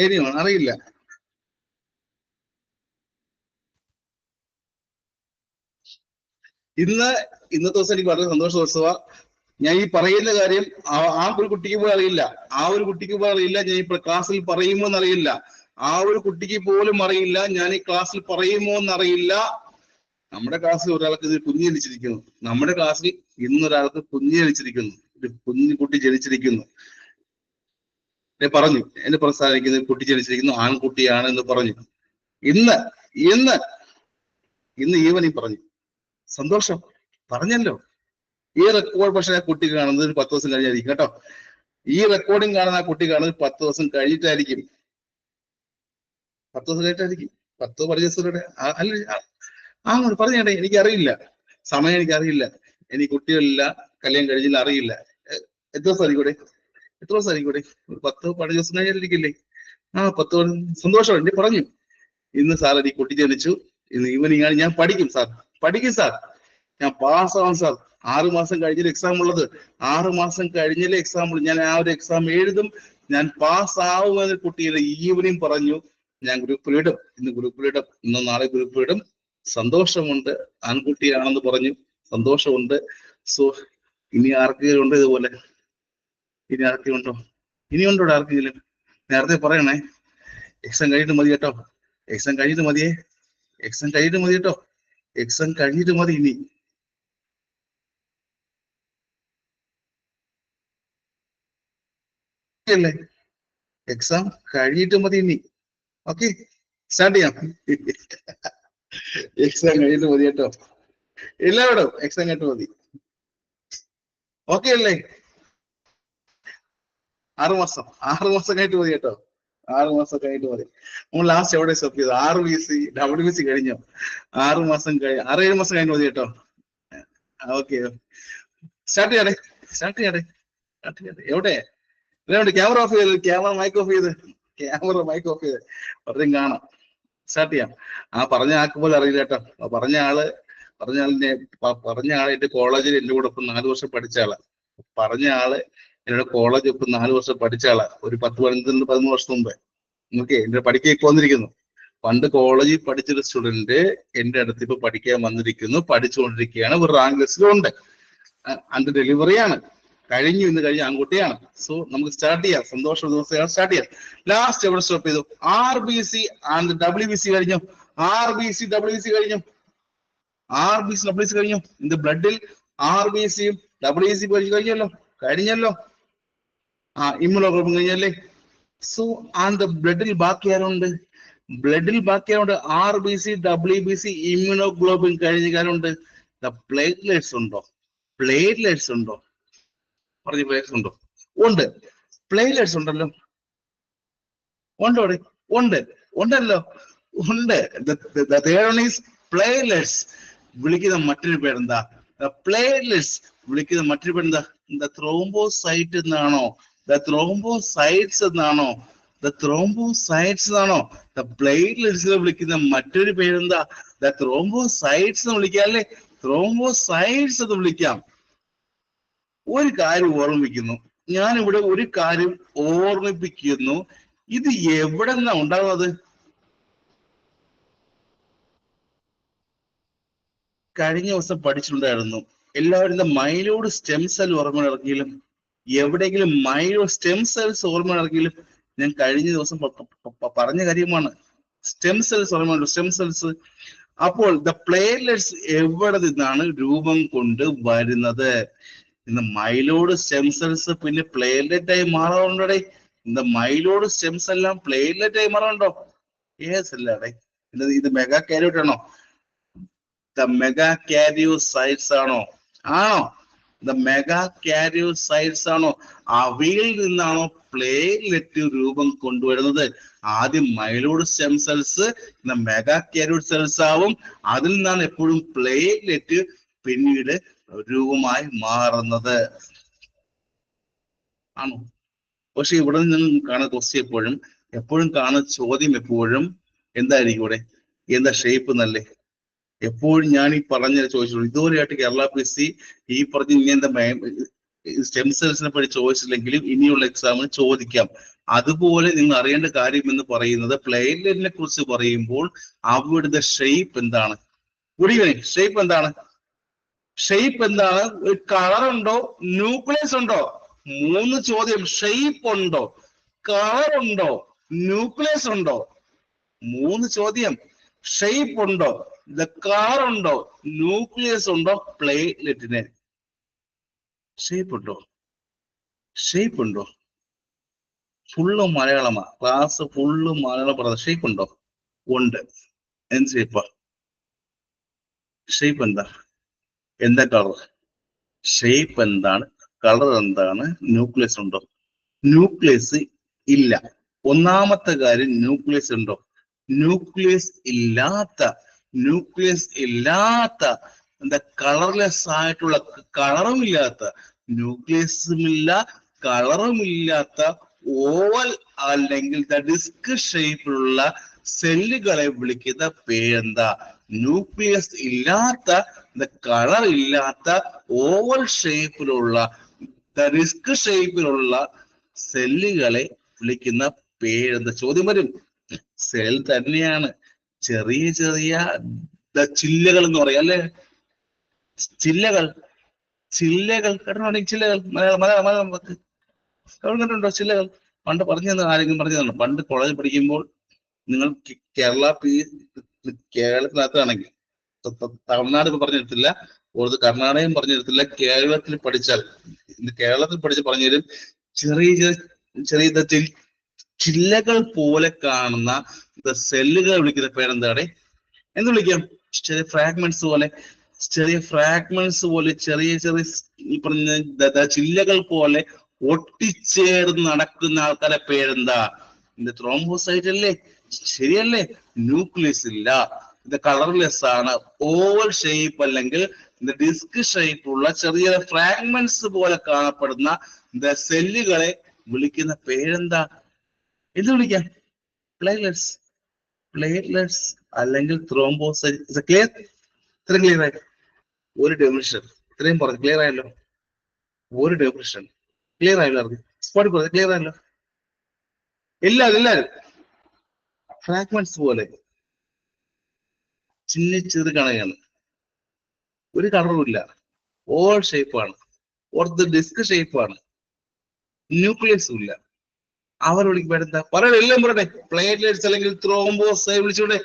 ഏരിയമാണ് അറിയില്ല. ഇന്നത്തെ ദിവസം എനിക്ക് വളരെ സന്തോഷ ദിവസമാണ്. ഞാൻ ഈ പറയുന്ന കാര്യം ആ ഒരു കുട്ടിക്ക് പോലും അറിയില്ല. ആ ഒരു കുട്ടിക്ക് പോലും അറിയില്ല ഞാൻ ഈ ക്ലാസ്സിൽ പറയുമോ എന്നറിയില്ല. ആ ഒരു കുട്ടിക്ക് പോലും അറിയില്ല ഞാൻ ഈ ക്ലാസ്സിൽ പറയുമോ എന്നറിയില്ല. നമ്മുടെ ക്ലാസ്സിൽ ഒരാൾക്ക് ഇത് കുഞ്ഞ് ജനിച്ചിരിക്കുന്നു. നമ്മുടെ ക്ലാസ്സിൽ ഇന്നൊരാൾക്ക് കുഞ്ഞ് ജനിച്ചിരിക്കുന്നു. ഒരു കുഞ്ഞു കുട്ടി ജനിച്ചിരിക്കുന്നു. പറഞ്ഞു എന്നെ പ്രസ്താവിക്കുന്നത് കുട്ടി ജനിച്ചിരിക്കുന്നു, ആൺകുട്ടിയാണ് എന്ന് പറഞ്ഞു. ഇന്ന് ഇന്ന് ഇന്ന് ഈവനിങ് പറഞ്ഞു. സന്തോഷം, പറഞ്ഞല്ലോ. ഈ റെക്കോർഡ് പക്ഷെ ആ കുട്ടി കാണുന്നത് 10 ദിവസം കഴിഞ്ഞായിരിക്കും കേട്ടോ. ഈ റെക്കോർഡിങ് കാണുന്ന ആ കുട്ടി കാണുന്നത് 10 ദിവസം കഴിഞ്ഞിട്ടായിരിക്കും. 10 ദിവസം കഴിഞ്ഞിട്ടായിരിക്കും. 10 ദിവസങ്ങളുടെ അല്ല പറഞ്ഞേ, എനിക്കറിയില്ല, സമയം എനിക്കറിയില്ല, എനിക്ക് കുട്ടികളില്ല, കല്യാണം കഴിഞ്ഞില്ല, അറിയില്ല. എത്ര ദിവസം ആയിരിക്കൂടെ, എത്ര ദിവസം ആയിരിക്കൂടെ? 10-15 ദിവസം കഴിഞ്ഞിട്ടിരിക്കില്ലേ? 10 സന്തോഷം. എന്നെ പറഞ്ഞു ഇന്ന് സാർ എനിക്ക് കുട്ടി ജനിച്ചു, ഇന്ന് ഈവനിങ് ആണ്, ഞാൻ പഠിക്കും സാർ, പഠിക്കും സാർ, ഞാൻ പാസ്സാവും സാർ. 6 മാസം കഴിഞ്ഞൊരു എക്സാം ഉള്ളത്, 6 മാസം കഴിഞ്ഞില്ലേ എക്സാം ഉള്ളു, ഞാൻ ആ ഒരു എക്സാം എഴുതും, ഞാൻ പാസ്സാവുമെന്ന് കുട്ടിയുടെ ഈവനിങ് പറഞ്ഞു. ഞാൻ ഗ്രൂപ്പിലിടും, ഇന്ന് ഗ്രൂപ്പിലിടും, ഇന്ന് നാളെ ഗ്രൂപ്പിലിടും. സന്തോഷമുണ്ട്, ആൺകുട്ടിയാണെന്ന് പറഞ്ഞു, സന്തോഷമുണ്ട്. സോ ഇനി ആർക്കെങ്കിലും ഉണ്ടോ ഇതുപോലെ? ഇനി ആർക്കെങ്കിലും ഉണ്ടോ? ഇനിയുണ്ടോ ആർക്കെങ്കിലും? നേരത്തെ പറയണേ, എക്സാം കഴിഞ്ഞിട്ട് മതി കേട്ടോ, എക്സാം കഴിഞ്ഞിട്ട് മതിയേ, എക്സാം കഴിഞ്ഞിട്ട് മതി കേട്ടോ, എക്സാം കഴിഞ്ഞിട്ട് മതി. ഇനി അല്ലേ, എക്സാം കഴിഞ്ഞിട്ട് മതി ഇനി. ഓക്കെ, സ്റ്റാർട്ട് ചെയ്യാം. എക്സാം കഴിഞ്ഞിട്ട് മതി കേട്ടോ, എല്ലാവരും എക്സാം കഴിഞ്ഞിട്ട് മതി. ഓക്കെ അല്ലേ? 6 മാസം കഴിഞ്ഞിട്ട് മതി കേട്ടോ, 6 മാസം കഴിഞ്ഞിട്ട് മതി. നമ്മൾ ലാസ്റ്റ് എവിടെ സ്റ്റോപ്പ് ചെയ്തു? RBC WBC കഴിഞ്ഞോ? 6 മാസം 6-7 മാസം കഴിഞ്ഞിട്ട് മതി കേട്ടോ. ഓക്കെ, സ്റ്റാർട്ട് ചെയ്യണേ, സ്റ്റാർട്ട് ചെയ്യണേ, സ്റ്റാർട്ട് ചെയ്യണേ. എവിടെ ക്യാമറ ഓഫ് ചെയ്ത്, ക്യാമറ മൈക്ക് ഓഫ് ചെയ്ത്, ക്യാമറ മൈക്ക് ഓഫ് ചെയ്ത് വെറുതെ കാണാം. സ്റ്റാർട്ട് ചെയ്യാം. പറഞ്ഞ ആൾക്ക് പോലും അറിയില്ല കേട്ടോ. പറഞ്ഞ ആള് എന്റെ കോളേജിൽ എന്റെ കൂടെ ഒപ്പം 4 വർഷം പഠിച്ച ആളാ. പറഞ്ഞ ആള് എന്നോട് കോളേജ് ഒപ്പം 4 വർഷം പഠിച്ച ആളാ, ഒരു 10-15-13 വർഷം മുമ്പേ. ഓക്കെ, എന്റെ പഠിക്കേക്ക് വന്നിരിക്കുന്നു. പണ്ട് കോളേജിൽ പഠിച്ചൊരു സ്റ്റുഡന്റ് എന്റെ അടുത്ത് ഇപ്പൊ പഠിക്കാൻ വന്നിരിക്കുന്നു, പഠിച്ചുകൊണ്ടിരിക്കുകയാണ്, ഒരു റാങ്ക് ലിസ്റ്റിലുണ്ട്. അന്റെ ഡെലിവറിയാണ് കഴിഞ്ഞു, ഇന്ന് കഴിഞ്ഞ ആൺകുട്ടിയാണ്. സോ നമുക്ക് സ്റ്റാർട്ട് ചെയ്യാം, സന്തോഷ ദിവസം സ്റ്റാർട്ട് ചെയ്യാം. ലാസ്റ്റ് എവിടെ സ്റ്റോപ്പ് ചെയ്തു? RBC ആൻഡ് WBC കഴിഞ്ഞു, RBC WBC കഴിഞ്ഞു, RBC WBC കഴിഞ്ഞു. ഇത് ബ്ലഡിൽ RBCയും WBC കഴിഞ്ഞല്ലോ, കഴിഞ്ഞല്ലോ. ഇമ്മ്യൂണോഗ്ലോബിൻ കഴിഞ്ഞല്ലേ? സോ ആൻഡ് ബ്ലഡിൽ ബാക്കി ആരുണ്ട്? ബ്ലഡിൽ ബാക്കി ആരുണ്ട്? RBC WBC ഇമ്മ്യൂണോഗ്ലോബിൻ കഴിഞ്ഞ കാരുണ്ട്. പ്ലേറ്റ്ലെറ്റ്സ് ഉണ്ടോ? പ്ലേറ്റ്ലെറ്റ്സ് ഉണ്ടോ? പറഞ്ഞ പ്ലേറ്റ്സ് ഉണ്ടോ? ഉണ്ട്, പ്ലേറ്റ്ലെറ്റ്സ് ഉണ്ടല്ലോ, ഉണ്ട്, അവിടെ ഉണ്ട്, ഉണ്ടല്ലോ, ഉണ്ട്. പ്ലേറ്റ്ലെറ്റ്സ് വിളിക്കുന്ന മറ്റൊരു പേരെന്താ? പ്ലേറ്റ്ലെറ്റ്സ് വിളിക്കുന്ന മറ്റൊരു പേരെന്താ? ത്രോംബോസൈറ്റ് എന്നാണോ? ത്രോംബോസൈറ്റ്സ് എന്നാണോ? ത്രോംബോസൈറ്റ്സ് എന്നാണോ? പ്ലേറ്റ്ലെറ്റ്സിനെ വിളിക്കുന്ന മറ്റൊരു പേരെന്താ? ത്രോംബോസൈറ്റ്സ് എന്ന് വിളിക്കാം അല്ലേ? ത്രോംബോസൈറ്റ്സ് എന്ന് വിളിക്കാം. ഒരു കാര്യം ഓർമ്മിപ്പിക്കുന്നു, ഞാനിവിടെ ഒരു കാര്യം ഓർമ്മിപ്പിക്കുന്നു. ഇത് എവിടെ നിന്നാ ഉണ്ടാകുന്നത്? കഴിഞ്ഞ ദിവസം പഠിച്ചിട്ടുണ്ടായിരുന്നു, എല്ലാവരും മൈലോഡ് സ്റ്റെം സെൽ ഓർമ്മ ഇറക്കിയാലും, എവിടെയെങ്കിലും മൈലോഡ് സ്റ്റെം സെൽസ് ഓർമ്മ ഇറക്കിയാലും ഞാൻ കഴിഞ്ഞ ദിവസം പറഞ്ഞ കാര്യമാണ്. സ്റ്റെം സെൽസ് ഓർമ്മയുണ്ട്, സ്റ്റെം സെൽസ്. അപ്പോൾ പ്ലേറ്റ്ലെറ്റ്സ് എവിടെ നിന്നാണ് രൂപം കൊണ്ട് വരുന്നത്? ഇന്ന് മൈലോഡ് സ്റ്റെം സെൽസ് പിന്നെ പ്ലേറ്റ്ലെറ്റ് ആയി മാറാറുണ്ടോ? ഇന്ന് മൈലോഡ് സ്റ്റെംസ് എല്ലാം പ്ലേറ്റ്ലെറ്റ് ആയി മാറാറുണ്ടോ? യെസ് അല്ലേ? ഇത് മെഗാ കാരിയോട്ട് ആണോ? മെഗാ കാരിയോസൈറ്റ്സ് ആണോ? ആണോ? മെഗാ കാരിയോസൈറ്റ്സ് ആണോ? അവയിൽ നിന്നാണോ പ്ലേറ്റ്ലെറ്റ് രൂപം കൊണ്ടുവരുന്നത്? ആദ്യം മൈലോഡ് സ്റ്റെം സെൽസ് മെഗാ കാരിയോട്ട് സെൽസ് ആവും, അതിൽ നിന്നാണ് എപ്പോഴും പ്ലേറ്റ്ലെറ്റ് പിന്നീട് രൂപമായി മാറുന്നത്. ആണോ? പക്ഷെ ഇവിടെ നിന്ന് കാണുന്ന ക്വസ്റ്റ്യൻ എപ്പോഴും കാണുന്ന ചോദ്യം എപ്പോഴും എന്തായിരിക്കും? ഇവിടെ എന്താ ഷേപ്പ് എന്നല്ലേ? എപ്പോഴും ഞാൻ ഈ പറഞ്ഞ ചോദിച്ചിട്ടുള്ളൂ. ഇതുവരെയായിട്ട് കേരള PSC ഈ പറഞ്ഞ ഇങ്ങനത്തെ സ്റ്റെം സെൽസിനെ പറ്റി ചോദിച്ചില്ലെങ്കിലും ഇനിയുള്ള എക്സാമിന് ചോദിക്കാം. അതുപോലെ നിങ്ങൾ അറിയേണ്ട കാര്യം എന്ന് പറയുന്നത് പ്ലേറ്റ്ലെറ്റിനെ കുറിച്ച് പറയുമ്പോൾ അവിടുത്തെ ഷേപ്പ് എന്താണ്? ഷേപ്പ് എന്താണ്? ഷേപ്പ് എന്താണ്? ഒരു കളർ ഉണ്ടോ, ന്യൂക്ലിയസ് ഉണ്ടോ? 3 ചോദ്യം. ഷേപ്പ് ഉണ്ടോ, കളർ ഉണ്ടോ, ന്യൂക്ലിയസ് ഉണ്ടോ? 3 ചോദ്യം. ഷേപ്പ് ഉണ്ടോ, കളർ ഉണ്ടോ, ന്യൂക്ലിയസ് ഉണ്ടോ? പ്ലേറ്റ്ലെറ്റിന് ഷേപ്പ് ഉണ്ടോ? ഷേപ്പ് ഉണ്ടോ? ഫുള്ള് മലയാളമാ, ക്ലാസ് ഫുള്ള് മലയാളം പറഞ്ഞ. ഷേപ്പ് ഉണ്ടോ? ഉണ്ട്. എന്ത് ഷേപ്പാ? ഷേപ്പ് എന്താ? എന്താ കളർ? ഷേപ്പ് എന്താണ്, കളർ എന്താണ്, ന്യൂക്ലിയസ് ഉണ്ടോ? ന്യൂക്ലിയസ് ഇല്ല. ഒന്നാമത്തെ കാര്യം, ന്യൂക്ലിയസ് ഉണ്ടോ? ന്യൂക്ലിയസ് ഇല്ലാത്ത എന്താ, കളർലെസ് ആയിട്ടുള്ള, കളറും ഇല്ലാത്ത, ന്യൂക്ലിയസും ഇല്ല, കളറും ഇല്ലാത്ത ഓവൽ അല്ലെങ്കിൽ ഡിസ്ക് ഷേപ്പിലുള്ള സെല്ലുകളെ വിളിക്കുന്ന പേരെന്താ? ന്യൂക്ലിയസ് ഇല്ലാത്ത, കളർ ഇല്ലാത്ത, ഓവൽ ഷേപ്പിലുള്ള, ഡിസ്ക് ഷേപ്പിലുള്ള സെല്ലുകളെ വിളിക്കുന്ന പേരെന്താ? ചോദ്യം വരും. സെൽ തന്നെയാണ്. ചെറിയ ചെറിയ ചില്ലകൾ എന്ന് പറയും അല്ലെ? ചില്ലകൾ കേട്ടോ? ചില്ലകൾ മലയാളം കണ്ടിട്ടുണ്ടോ? ചില്ലകൾ പണ്ട് പറഞ്ഞു തന്നെ, ആരെങ്കിലും പറഞ്ഞു തന്നെ. പണ്ട് കോളേജിൽ പഠിക്കുമ്പോൾ നിങ്ങൾ കേരളത്തിനകത്താണെങ്കിൽ, തമിഴ്നാട് ഇപ്പൊ പറഞ്ഞിരുത്തില്ല, ഒരു കർണാടകയും പറഞ്ഞിരുത്തില്ല, കേരളത്തിൽ പഠിച്ചാൽ പറഞ്ഞു തരും. ചെറിയ ചെറിയ ചില്ലകൾ പോലെ കാണുന്ന സെല്ലുകൾ വിളിക്കുന്ന പേരെന്താണ്? എന്ത് വിളിക്കാം? ചെറിയ ഫ്രാഗ്മെന്റ്സ് പോലെ, ചെറിയ ഈ പറഞ്ഞ ചില്ലകൾ പോലെ ഒട്ടിച്ചേർന്ന് നടക്കുന്ന ആൾക്കാരെ പേരെന്താ? ത്രോംബോസൈറ്റ് അല്ലേ? ശരിയല്ലേ? ന്യൂക്ലിയസ് ഇല്ല, ഇത് കളർലെസ് ആണ്, ഓവൽ ഷേപ്പ് അല്ലെങ്കിൽ ഡിസ്ക് ഷേപ്പ് ഉള്ള ചെറിയ ഫ്രാഗ്മെന്റ്സ് പോലെ കാണപ്പെടുന്ന സെല്ലുകളെ വിളിക്കുന്ന പേരെന്താ? എന്ത് വിളിക്കാം? പ്ലേറ്റ്ലെറ്റ്സ് അല്ലെങ്കിൽ ത്രോംബോസൈറ്റ്. ക്ലിയർ? ഇത്രയും ക്ലിയർ ആയി? ഒരു ഡെഫിനിഷൻ ഇത്രയും പറഞ്ഞു. ക്ലിയർ ആയല്ലോ? ഒരു ഡെഫിനിഷൻ ക്ലിയർ ആയല്ലോ? സ്പോട്ടിൽ പറഞ്ഞു. ക്ലിയർ ആയല്ലോ? എല്ലാവരും ഫ്രാഗ്മെന്റ്സ് പോലെ ചെറു കണയാണ്, ഒരു കളറും ഇല്ല, ഓവൽ ഷേപ്പാണ്, ഡിസ്ക് ഷേപ്പാണ്, ന്യൂക്ലിയസും ഇല്ല. അവർ വിളിക്കുമ്പോഴെന്താ പറയണേ? എല്ലാം പറയട്ടെ. പ്ലേറ്റ്ലെറ്റ്സ് അല്ലെങ്കിൽ ത്രോംബോസൈറ്റ് വിളിച്ചൂടെ?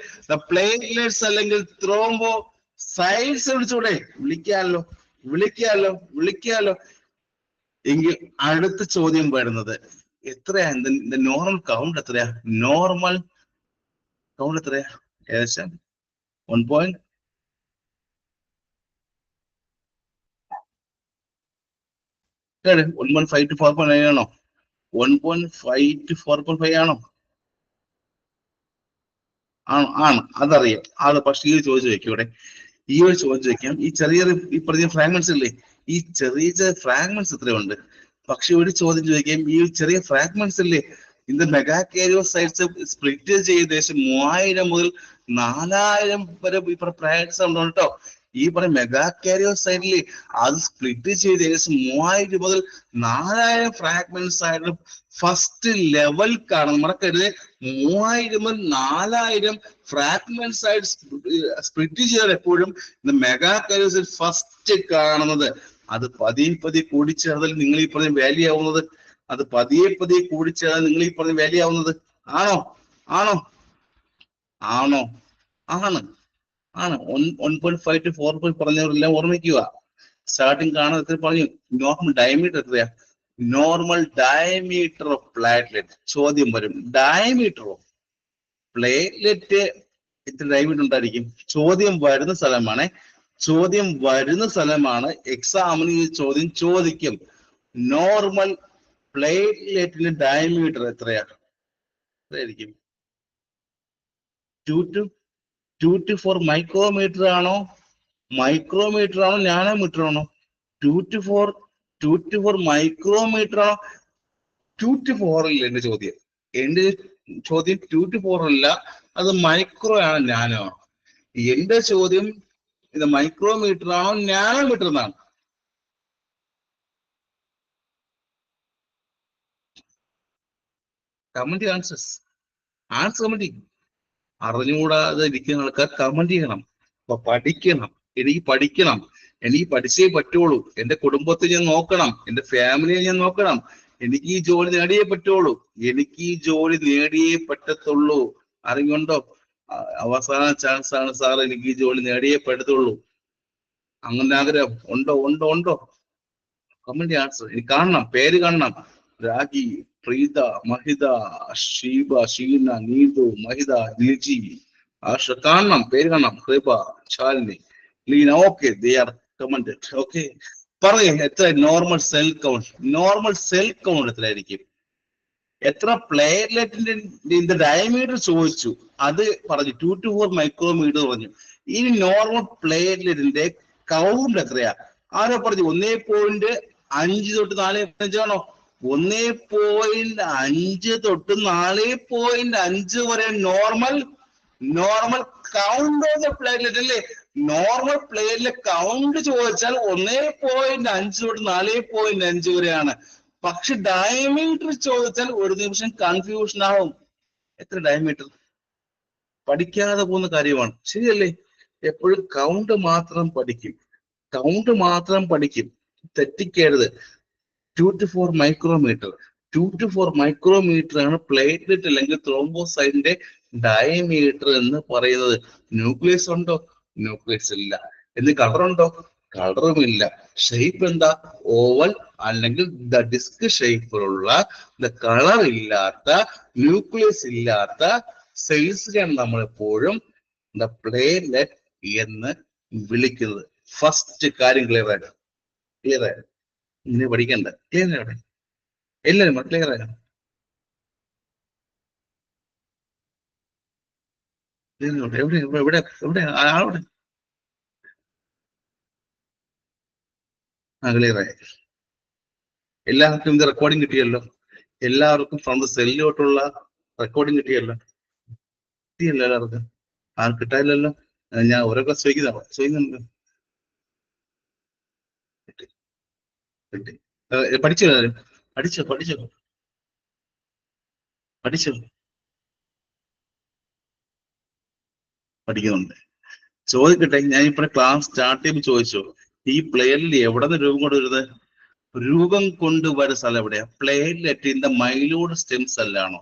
പ്ലേറ്റ്ലെറ്റ്സ് അല്ലെങ്കിൽ ത്രോംബോസൈറ്റ്സ് വിളിച്ചൂടെ? വിളിക്കാലോ. എങ്കിൽ അടുത്ത ചോദ്യം വരുന്നത് എത്രയാ? നോർമൽ കൗണ്ട് എത്രയാ? ഏകദേശം 1.5 to 4.9 ആണോ? 1.5 to 4.5 ആണോ? ആണ്, അതറിയാം. പക്ഷെ ഈ ചോദിച്ചു വെക്കും ഇവിടെ. ചോദിച്ചു വെക്കാം. ഈ പറഞ്ഞ ഫ്രാഗ്മെന്റ്സ് ഇല്ലേ? ഈ ചെറിയ ഫ്രാഗ്മെന്റ്സ് എത്രയുണ്ട്? പക്ഷെ ഒരു ചോദ്യം ചോദിക്കാം. ഈ ചെറിയ ഫ്രാഗ്മെന്റ്സ് ഇല്ലേ, ഇത് മെഗാകാരിയോസൈറ്റ്സ് സ്പ്ലിറ്റ് ചെയ്ത് ഏകദേശം 3000 മുതൽ 4000 വരെ ഫ്രാഗ്മെന്റ്സ് ഉണ്ടോ കേട്ടോ? ഈ പറഞ്ഞ മെഗാകാരിയോസൈറ്റില് അത് സ്പ്ലിറ്റ് ചെയ്ത് ഏകദേശം 3000 മുതൽ 4000 ഫ്രാഗ്മെന്റ്സ് ആയിട്ട് ഫസ്റ്റ് ലെവൽ കാണും. മറക്കരുത്, 3000 മുതൽ 4000 ഫ്രാഗ്മെന്റ്സ് ആയിട്ട് സ്പ്ലിറ്റ് ചെയ്താൽ എപ്പോഴും മെഗാകാരിയോസൈറ്റ് ഫസ്റ്റ് കാണുന്നത്. അത് പതിയെ കൂടിച്ചേർന്നാൽ നിങ്ങൾ ഈ പറഞ്ഞ വാല്യൂ ആവുന്നത്. ആണോ? ആണ്. 1.5 to 4 പറഞ്ഞവരെല്ലാം ഓർമ്മിക്കുക. സ്റ്റാർട്ടിങ് കാണാൻ എത്ര പറഞ്ഞു? നോർമൽ ഡയമീറ്റർ എത്രയാ? Normal diameter of platelet. ചോദ്യം വരും, ഡയമീറ്ററോ പ്ലേറ്റ്ലെറ്റ് എത്ര ഡയമീറ്റർ ഉണ്ടായിരിക്കും? ചോദ്യം വരുന്ന സ്ഥലമാണ്. എക്സാമിന് ഈ ചോദ്യം ചോദിക്കും. നോർമൽ പ്ലേറ്റ്ലെറ്റിന്റെ ഡയമീറ്റർ എത്രയായിരിക്കും? 2 to 4 മൈക്രോമീറ്റർ ആണോ, നാനോമീറ്റർ ആണോ? 2 to 4 മൈക്രോമീറ്റർ ആണോ? 2 to 4 അല്ല എന്റെ ചോദ്യം. 2 to 4 അല്ല, അത് മൈക്രോ ആണോ നാനോ ആണോ? എന്റെ ചോദ്യം ഇത് മൈക്രോമീറ്റർ ആണോ നാനോമീറ്റർ എന്നാണ്. Comment answers. ആൻസർ കമന്റ് ചെയ്യും. അറിഞ്ഞുകൂടാതെ ഇരിക്കുന്ന ആൾക്കാർ കമന്റ് ചെയ്യണം. അപ്പൊ പഠിക്കണം. എനിക്ക് പഠിക്കണം. എനിക്ക് പഠിച്ചേ പറ്റുള്ളൂ. എന്റെ കുടുംബത്തെ ഞാൻ നോക്കണം. എന്റെ ഫാമിലിയെ ഞാൻ നോക്കണം. എനിക്ക് ഈ ജോലി നേടിയേ പറ്റുള്ളൂ. എനിക്ക് ഈ ജോലി നേടിയേ പറ്റത്തുള്ളൂ. അറിയുണ്ടോ? അവസാന ചാൻസ് ആണ് സാർ, എനിക്ക് ഈ ജോലി നേടിയേ പറ്റത്തുള്ളൂ. അങ്ങനെ ആഗ്രഹം ഉണ്ടോ? ഉണ്ടോ? ഉണ്ടോ? Comment answer. എനിക്ക് കാണണം, പേര് കാണണം. രാഗി, പ്രീത, മഹിത, ഷീബ, ഷീന, നീതു, മഹിത, നിജി, ആഷ കാണണം, പേര് കാണണം. കൃപ, Shalini, Leena. Okay, they are commented. Okay, പറയേ എത്ര normal cell count? Normal cell count എത്രയായിരിക്കും? എത്ര പ്ലേറ്റ്ലെറ്റിന്റെ ഡയമീറ്റർ ചോദിച്ചു, അത് പറഞ്ഞു. 2 to 4 മൈക്രോമീറ്റർ പറഞ്ഞു. ഇനി നോർമൽ പ്ലേറ്റ്ലെറ്റിന്റെ കൗണ്ട് എത്രയാ? ആരോ പറഞ്ഞു 1.5 തൊട്ട് 4.5 ആണോ? 1.5 തൊട്ട് 4.5 വരെ normal count of the platelet അല്ലേ? നോർമൽ പ്ലേറ്റ്ലെ കൗണ്ട് ചോദിച്ചാൽ 1.5 തൊട്ട് 4.5 വരെയാണ്. പക്ഷെ ഡയമീറ്റർ ചോദിച്ചാൽ ഒരു നിമിഷം കൺഫ്യൂഷൻ ആവും. എത്ര ഡയമീറ്റർ? പഠിക്കാതെ പോകുന്ന കാര്യമാണ്, ശരിയല്ലേ? എപ്പോഴും കൗണ്ട് മാത്രം പഠിക്കും. തെറ്റിക്കരുത്. 2 to 4 മൈക്രോമീറ്റർ. 2 to 4 മൈക്രോമീറ്റർ ആണ് പ്ലേറ്റ്ലെറ്റ് അല്ലെങ്കിൽ ത്രോംബോസൈറ്റിന്റെ ഡയമീറ്റർ എന്ന് പറയുന്നത്. ന്യൂക്ലിയസ് ഉണ്ടോ? ന്യൂക്ലിയസ് ഇല്ല. എന്ന് കളർ ഉണ്ടോ? കളറും ഇല്ല. ഷേപ്പ് എന്താ? ഓവൽ അല്ലെങ്കിൽ ദ ഡിസ്ക് ഷേപ്പിലുള്ള കളർ ഇല്ലാത്ത, ന്യൂക്ലിയസ് ഇല്ലാത്ത സെൽസിനെയാണ് നമ്മൾ എപ്പോഴും ദ പ്ലേറ്റ്ലെറ്റ് എന്ന് വിളിക്കുന്നത്. ഫസ്റ്റ് കാര്യം ക്ലിയർ ആയിട്ട് ഇനി പഠിക്കണ്ട. ക്ലിയർ ആയിട്ട് എല്ലാവരും ക്ലിയർ ആയോ? എവിടെ ആളോടെ ക്ലിയർ ആയി? എല്ലാവർക്കും ഇത് റെക്കോർഡിംഗ് കിട്ടിയല്ലോ. എല്ലാവർക്കും ഫ്രം ദ സെല്ലിലോട്ടുള്ള റെക്കോർഡിംഗ് കിട്ടിയല്ലോ. എല്ലാവർക്കും കിട്ടാനില്ലല്ലോ. ഞാൻ ഓരോക്കെ ചോദിക്കുന്നുണ്ട്. പഠിച്ചോ? പഠിക്കുന്നുണ്ട്. ചോദിക്കട്ടെ, ഞാൻ ഇപ്പൊ ക്ലാസ് സ്റ്റാർട്ട് ചെയ്യുമ്പോൾ ചോദിച്ചു, ഈ പ്ലേറ്റിൽ എവിടെ നിന്ന് രൂപം കൊണ്ടുവരുന്നത്? രൂപം കൊണ്ടുവരുന്ന സ്ഥലം എവിടെയാ? Platelet in the myeloid stem സെല്ലാണോ?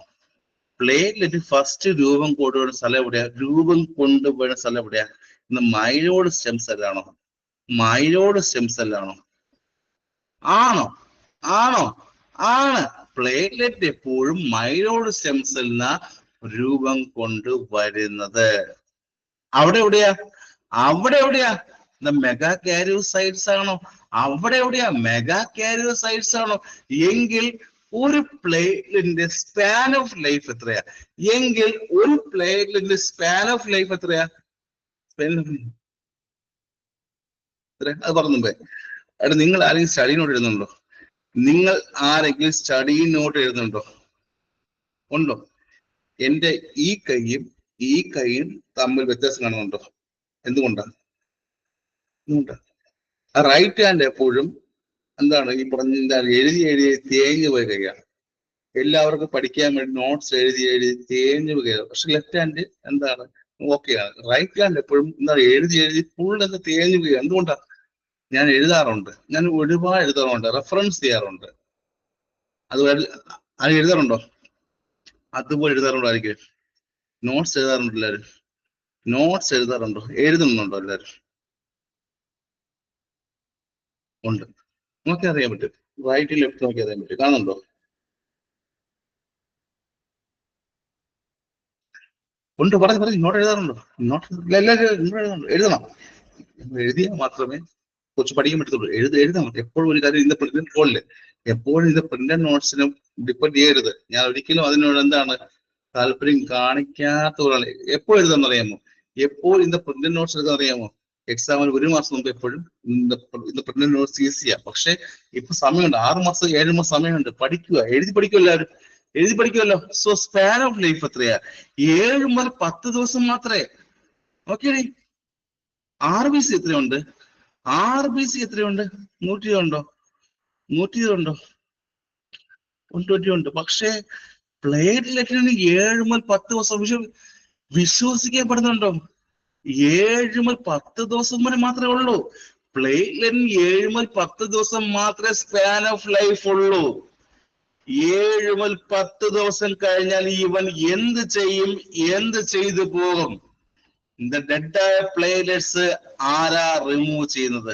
പ്ലേറ്റ്ലെറ്റ് ഫസ്റ്റ് രൂപം കൊണ്ടുവരുന്ന സ്ഥലം എവിടെയാ? രൂപം കൊണ്ടുവരുന്ന സ്ഥലം എവിടെയാ? ഇന്ന് മൈലോഡ് സ്റ്റെം സെല്ലാണോ? മൈലോഡ് സ്റ്റെം സെല്ലാണോ? ആണോ? ആണ്. പ്ലേറ്റ്ലെറ്റ് എപ്പോഴും മൈലോഡ് സ്റ്റെം സെല്ലിന് രൂപം കൊണ്ടുവരുന്നത്. അവിടെ എവിടെയാ? മെഗാ കാരിയോസൈറ്റ്സ് ആണോ? അവിടെ എവിടെയാ? മെഗാ കാരിയോസൈറ്റ്സ് ആണോ? എങ്കിൽ ഒരു പ്ലേറ്റ്ലെറ്റിന്റെ സ്പാൻ ഓഫ് ലൈഫ് എത്രയാ? അത് പറഞ്ഞുമ്പേ അവിടെ നിങ്ങൾ ആരെങ്കിലും സ്റ്റഡി നോട്ട് എഴുതുന്നുണ്ടോ? ഉണ്ടോ? എന്റെ ഈ കൈയും തമ്മിൽ വ്യത്യാസം കാണുന്നുണ്ടോ? എന്തുകൊണ്ടാണ്? റൈറ്റ് ഹാൻഡ് എപ്പോഴും എന്താണ് ഈ പറഞ്ഞ എഴുതി തേഞ്ഞു പോയി കഴിയാണ്. എല്ലാവർക്കും പഠിക്കാൻ വേണ്ടി നോട്ട്സ് എഴുതി തേഞ്ഞു പോയി. പക്ഷെ ലെഫ്റ്റ് ഹാൻഡ് എന്താണ് ഓക്കെയാണ്. റൈറ്റ് ഹാൻഡ് എപ്പോഴും എന്താണ് എഴുതി ഫുൾ എന്ന് തേഞ്ഞു പോയി. എന്തുകൊണ്ടാണ്? ഞാൻ എഴുതാറുണ്ട്, ഞാൻ ഒരുപാട് എഴുതാറുണ്ട്, റെഫറൻസ് ചെയ്യാറുണ്ട്. അതുപോലെ അത് എഴുതാറുണ്ടോ? അതുപോലെ എഴുതാറുണ്ടോ? ആയിരിക്കും നോട്ട്സ് എഴുതാറുണ്ട് എല്ലാവരും. എഴുതുന്നുണ്ടോ എല്ലാവരും? ഉണ്ട്. നോക്കി അറിയാൻ പറ്റും. റൈറ്റ് ലെഫ്റ്റ് നോക്കി അറിയാൻ പറ്റും. കാണുന്നുണ്ടോ? ഉണ്ട്. പറഞ്ഞു നോട്ട് എഴുതാറുണ്ടോ? എഴുതണം. എഴുതിയാൽ മാത്രമേ കുറച്ച് പഠിക്കാൻ പറ്റത്തുള്ളൂ. എഴുതണം എപ്പോഴും. ഒരു കാര്യം, ഇന്ന് പ്രിന്റഡ് ഫോണില് എപ്പോഴും ഇത് പ്രിന്റഡ് നോട്ട്സിനും ഡിപ്പെൻഡ് ചെയ്യരുത്. ഞാൻ ഒരിക്കലും അതിനോട് എന്താണ് താല്പര്യം കാണിക്കാത്തവരാണ്. എപ്പോഴും എഴുതാന്ന് അറിയാമോ? എപ്പോഴും ഇന്ന് പ്രിന്റഡ് നോട്ട്സ് എഴുതാൻ അറിയാമോ? എക്സാമിന് 1 മാസം മുമ്പ് എപ്പോഴും ഇന്ന് പ്രിന്റഡ് നോട്ട്സ് ഈസിയാ. പക്ഷെ ഇപ്പൊ സമയമുണ്ട്, 6 മാസം 7 മാസം സമയമുണ്ട്. എഴുതി പഠിക്കുക എല്ലാവരും. എഴുതി പഠിക്കുമല്ലോ. സോ സ്പാൻ ഓഫ് ലൈഫ് എത്രയാ? 7 മുതൽ 10 ദിവസം മാത്രമേ. ഓക്കെ. RBC എത്രയുണ്ട്? RBC എത്രയുണ്ട്? 120 ഉണ്ടോ? 120 ഉണ്ടോ? 120 ഉണ്ട്. പക്ഷേ പ്ലേറ്റ്ലെറ്റിന് 7 മുതൽ 10 ദിവസം വിശ്വസിക്കപ്പെടുന്നുണ്ടോ? 7 മുതൽ 10 ദിവസം വരെ മാത്രമേ ഉള്ളൂ. പ്ലേറ്റ്ലെറ്റിന് 7 മുതൽ 10 ദിവസം മാത്രമേ സ്പാൻ ഓഫ് ലൈഫ് ഉള്ളൂ. 7 മുതൽ 10 ദിവസം കഴിഞ്ഞാൽ ഇവൻ എന്ത് ചെയ്യും? എന്ത് ചെയ്തു പോകും? ഡെഡായ പ്ലേറ്റ്ലെറ്റ്സ് ആരാ റിമൂവ് ചെയ്യുന്നത്?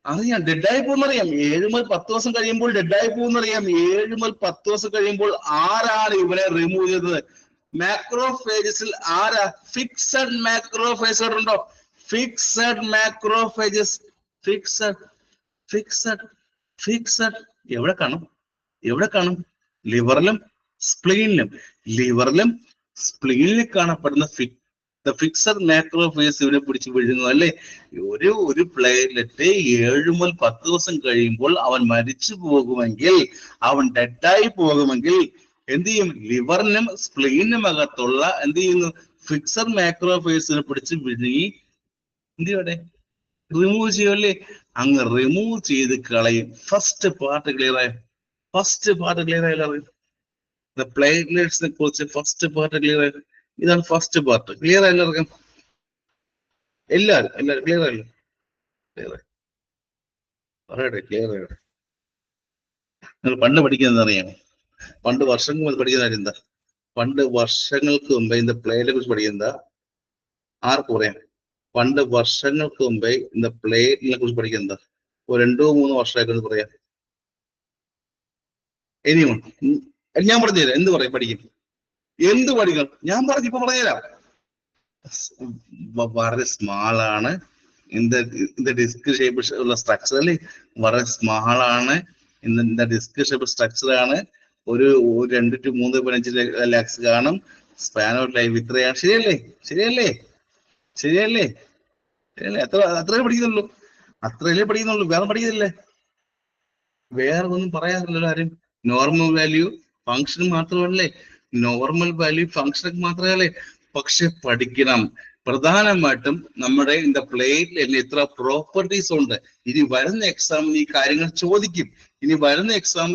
അറിയാം, ഡെഡായി പോകുന്നറിയാം. 7 മുതൽ 10 ദിവസം കഴിയുമ്പോൾ ഡെഡായി പോകുന്നറിയാം. 7 മുതൽ 10 ദിവസം കഴിയുമ്പോൾ ആരാണ് ഇവനെ റിമൂവ് ചെയ്തത്? മാക്രോഫേജസിൽ ആരാ? ഫിക്സഡ് മാക്രോഫേജ് ഉണ്ടോ? Fixed macrophages. ഫിക്സഡ് എവിടെ കാണും? എവിടെ കാണും? ലിവറിലും സ്പ്ലീനിലും കാണപ്പെടുന്ന ഫിക്സഡ് മാക്രോഫേജസ് ഇവരെ പിടിച്ച് വിഴുങ്ങും അല്ലെ? ഒരു പ്ലേറ്റ്ലെറ്റ് 7 മുതൽ 10 ദിവസം കഴിയുമ്പോൾ അവൻ മരിച്ചു പോകുമെങ്കിൽ, അവൻ ഡെഡായി പോകുമെങ്കിൽ എന്ത് ചെയ്യും? ലിവറിനും സ്പ്ലീനിനും അകത്തുള്ള എന്ത് ചെയ്യുന്നു? ഫിക്സഡ് മാക്രോഫേജസിനെ പിടിച്ച് വിഴുങ്ങി എന്ത് ചെയ്യട്ടെ? റിമൂവ് ചെയ്യുമല്ലേ? അങ്ങ് റിമൂവ് ചെയ്ത് കളയും. ഫസ്റ്റ് പാർട്ട് ക്ലിയർ ആയോ? പ്ലേറ്റ്ലെറ്റ്സിനെ കുറിച്ച് ഫസ്റ്റ് പാർട്ട് ക്ലിയർ ആയോ? ഇതാണ് ഫസ്റ്റ് പാർട്ട്. ക്ലിയർ ആയി എല്ലാവർക്കും? എല്ലാരും ക്ലിയർ ആയില്ലേ? പറയട്ടെ, ക്ലിയർ ആയോ? നിങ്ങൾ പണ്ട് പഠിക്കുന്നത് അറിയാമോ? പണ്ട് വർഷങ്ങൾക്ക് മുമ്പ് പഠിക്കുന്ന കാര്യം എന്താ? പണ്ട് വർഷങ്ങൾക്ക് മുമ്പേ இந்த പ്ലേറ്റിനെ കുറിച്ച് പഠിക്കുന്നതാ? ആർക്ക് പറയാം? പണ്ട് വർഷങ്ങൾക്ക് മുമ്പേ இந்த പ്ലേറ്റിനെ കുറിച്ച് പഠിക്കുന്നതാ? ഒരു 2-3 വർഷമായിട്ട് പറയാം. ഇനിയും ഞാൻ പറഞ്ഞുതരാം. എന്ത് പറയും? പഠിക്കും. എന്ത് പഠിക്കണം? ഞാൻ ഇപ്പൊ പറഞ്ഞുതരാം. വളരെ സ്മാൾ ആണ്. இந்த ഡിസ്ക് ഷേപ്പ് ഉള്ള സ്ട്രക്ചർ അല്ലേ? വളരെ സ്മാൾ ആണ്. இந்த ഡിസ്ക് ഷേപ്പ് സ്ട്രക്ചർ ആണ്. ഒരു 2 to 3 ലാക്സ് കാണും. സ്പാൻ ഓഫ് ലൈഫ് ഇത്രയാണ്. ശരിയല്ലേ? അത്രേ പഠിക്കുന്നുള്ളൂ. വേറെ പഠിക്കുന്നില്ലേ? വേറെ ഒന്നും പറയാറില്ലല്ലോ ആരും. നോർമൽ വാല്യൂ ഫംഗ്ഷൻ മാത്രമല്ലേ? നോർമൽ വാല്യൂ ഫംഗ്ഷൻ മാത്രമല്ലേ? പക്ഷെ പഠിക്കണം. പ്രധാനമായിട്ടും നമ്മുടെ പ്ലേറ്റിൽ എത്ര പ്രോപ്പർട്ടീസ് ഉണ്ട്. ഇനി വരുന്ന എക്സാമിന് ഈ കാര്യങ്ങൾ ചോദിക്കും.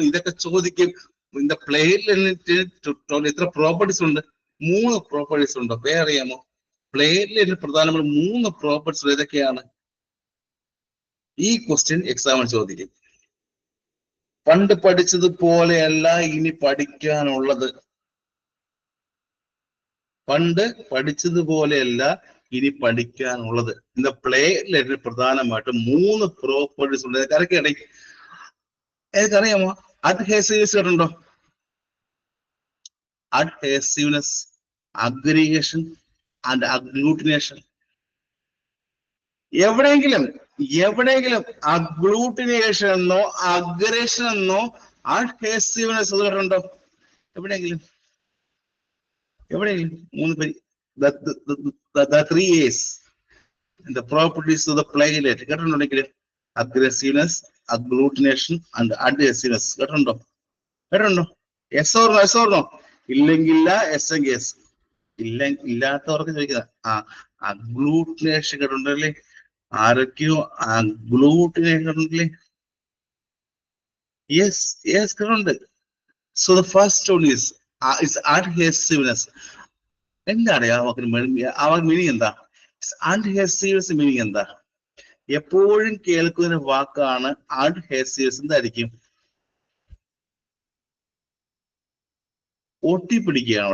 ഇതൊക്കെ ചോദിക്കും. പ്ലേറ്റിൽ എത്ര പ്രോപ്പർട്ടീസ് ഉണ്ട്? 3 പ്രോപ്പർട്ടീസ് ഉണ്ട്. അറിയാമോ? പ്ലേറ്റിൽ പ്രധാനപ്പെട്ട 3 പ്രോപ്പർട്ടീസ് ഏതൊക്കെയാണ്? ഈ ക്വസ്റ്റ്യൻ എക്സാമിന് ചോദിക്കും. പണ്ട് പഠിച്ചതുപോലെയല്ല ഇനി പഠിക്കാനുള്ളത്. പ്ലേറ്റ്ലെറ്റിൽ പ്രധാനമായിട്ടും 3 പ്രോപ്പർട്ടീസ് ഉണ്ട്. ഏതൊക്കെയറിയാമോ? അഡ്ഹെസീവ്നെസ് കേട്ടിട്ടുണ്ടോ? അഡ്ഹെസീവ്നെസ്, അഗ്രിഗേഷൻ ആൻഡ് അഗ്ലൂട്ടിനേഷൻ. എവിടെയെങ്കിലും അഗ്ലൂട്ടിനേഷൻ എന്നോ അഗ്രേഷൻ എന്നോ അഡ്ഹെസീവ്നെസ് കേട്ടിട്ടുണ്ടോ? എവിടെയെങ്കിലും 3 പേര്. The 3 A's, the properties of the platelet കേട്ടിട്ടുണ്ടെങ്കിൽ aggressiveness, agglutination and adhesiveness കേട്ടിട്ടുണ്ടോ? Yes or no? ഇല്ലെങ്കിൽ yes എങ്കിൽ yes. ഇല്ലാത്തവർക്ക് ചോദിക്കുക. അഗ്ലൂട്ടിനേഷൻ കേട്ടിട്ടുണ്ടല്ലേ? ആരൊക്കെയോ അഗ്ലൂട്ടിനേഷൻ കേട്ടിട്ടില്ലേ? യെസ് കേട്ടിട്ടുണ്ട്. So the first one is adhesiveness. എന്താണ് ആ മീനിങ് എന്താ? അഡ്ഹെസീവ്നെസ് മീനിങ് എന്താ? എപ്പോഴും കേൾക്കുന്ന വാക്കാണ് അഡ്ഹെസീവ്നെസ്. എന്തായിരിക്കും? ഒട്ടിപ്പിടിക്കുകയാണ്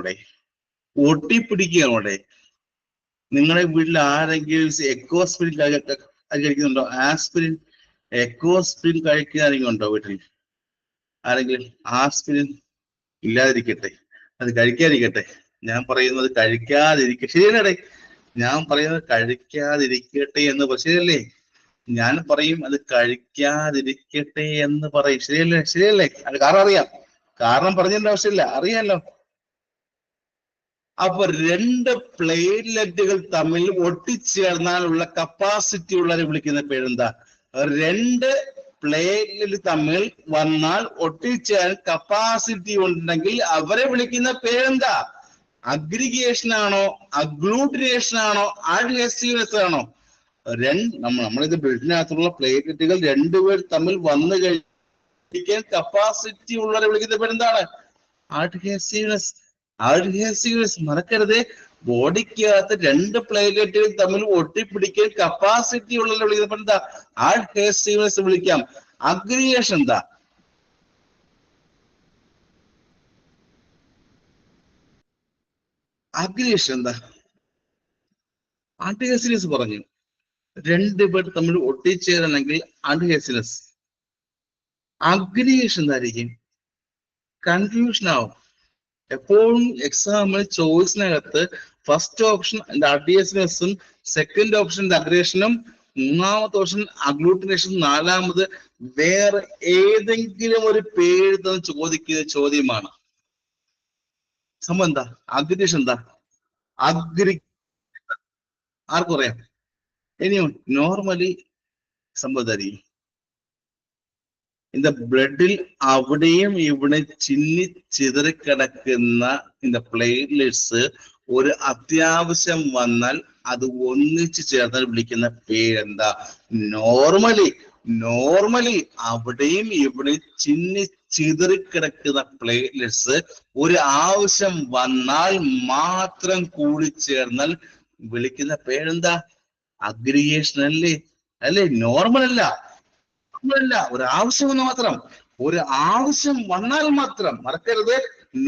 അവിടെ. നിങ്ങളുടെ വീട്ടിൽ ആരെങ്കിലും എക്കോസ്പിരിൻ കഴിക്കുന്നുണ്ടോ? ആസ്പിരിൻ, എക്കോസ്പിരിൻ കഴിക്കുന്ന ആരെങ്കിലും ഉണ്ടോ വീട്ടിൽ? ആരെങ്കിലും? ആസ്പിരിൻ ഇല്ലാതിരിക്കട്ടെ, അത് കഴിക്കാതിരിക്കട്ടെ. ഞാൻ പറയുന്നത് കഴിക്കാതിരിക്കട്ടെ. ശരിയല്ലേ? ഞാൻ പറയുന്നത് കഴിക്കാതിരിക്കട്ടെ എന്ന് ശരിയല്ലേ? ഞാൻ പറയും അത് കഴിക്കാതിരിക്കട്ടെ എന്ന് പറയും. ശരിയല്ലേ? അത് കാരണം അറിയാം. കാരണം പറഞ്ഞതിന്റെ ആവശ്യമില്ല, അറിയാലോ. അപ്പൊ 2 പ്ലേറ്റ്ലെറ്റുകൾ തമ്മിൽ ഒട്ടിച്ചേർന്നാലുള്ള കപ്പാസിറ്റി ഉള്ളവരെ വിളിക്കുന്ന പേരെന്താ? 2 പ്ലേറ്റ്ലെറ്റ് തമ്മിൽ വന്നാൽ ഒട്ടിച്ചേരാൻ കപ്പാസിറ്റി ഉണ്ടെങ്കിൽ അവരെ വിളിക്കുന്ന പേരെന്താ? അഗ്രിഗേഷൻ ആണോ, അഗ്ലൂട്ടിനേഷൻ ആണോ, അഡ്ഹെസീവ്നെസ് ആണോ? നമ്മളിത് ബ്ലഡിനകത്തുള്ള പ്ലേറ്റ്ലെറ്റുകൾ 2 പേർ തമ്മിൽ വന്നു കഴിക്കാൻ കപ്പാസിറ്റി ഉള്ളവരെ വിളിക്കുന്ന പേരെന്താണ്? അഡ്ഹെസീവ്നെസ്. അഡ്ഹെസീവ്നെസ് മറക്കരുത്. ബോഡിക്കകത്ത് രണ്ട് പ്ലേറ്റ്ലെറ്റുകൾ തമ്മിൽ ഒട്ടിപ്പിടിക്കാൻ കപ്പാസിറ്റി ഉള്ള വിളിക്കുന്നത് എന്താ? അഡ്ഹെസീവ്നെസ് വിളിക്കാം. അഗ്രിഗേഷൻ എന്താ? അഗ്രിഗേഷൻ എന്താ? അഡ്ഹെസീവ്നെസ് പറഞ്ഞു. രണ്ടുപേർ തമ്മിൽ ഒട്ടിച്ചേരണമെങ്കിൽ അഡ്ഹെസീവ്നെസ്. അഗ്രിഗേഷൻ എന്തായിരിക്കും? കൺഫ്യൂഷൻ ആവും. എപ്പോഴും എക്സാമിൽ ചോയ്സിനകത്ത് ഫസ്റ്റ് ഓപ്ഷൻ അഡ്ഹെസീവ്നെസ്സും സെക്കൻഡ് ഓപ്ഷൻ അഗ്രേഷനും മൂന്നാമത്തെ ഓപ്ഷൻ അഗ്ലൂട്ടിനേഷൻ നാലാമത് വേറെ ഏതെങ്കിലും ഒരു പേര് തന്നെ ചോദിക്കുന്ന ചോദ്യമാണ്. സംഭവം എന്താ? അഗ്രിഗേഷൻ എന്താ? ആർക്കും അറിയാം? ഇനിയും നോർമലി സംഭവം இந்த ബ്ലഡിൽ അവിടെയും ഇവിടെ ചിന്നി ചിതറിക്കിടക്കുന്ന இந்த പ്ലേറ്റ്ലെറ്റ്സ് ഒരു അത്യാവശ്യം വന്നാൽ അത് ഒന്നിച്ചു ചേർന്നാൽ വിളിക്കുന്ന പേരെന്താ? നോർമലി അവിടെയും ഇവിടെ ചിന്നി ചിതറിക്കിടക്കുന്ന പ്ലേറ്റ്ലെറ്റ്സ് ഒരു ആവശ്യം വന്നാൽ മാത്രം കൂടി ചേർന്നാൽ വിളിക്കുന്ന പേരെന്താ? അഗ്രിഗേഷൻ അല്ലേ? നോർമൽ അല്ല. ഒരു ആവശ്യം വന്നാൽ മാത്രം, ഒരു ആവശ്യം വന്നാൽ മാത്രം, മറക്കരുത്.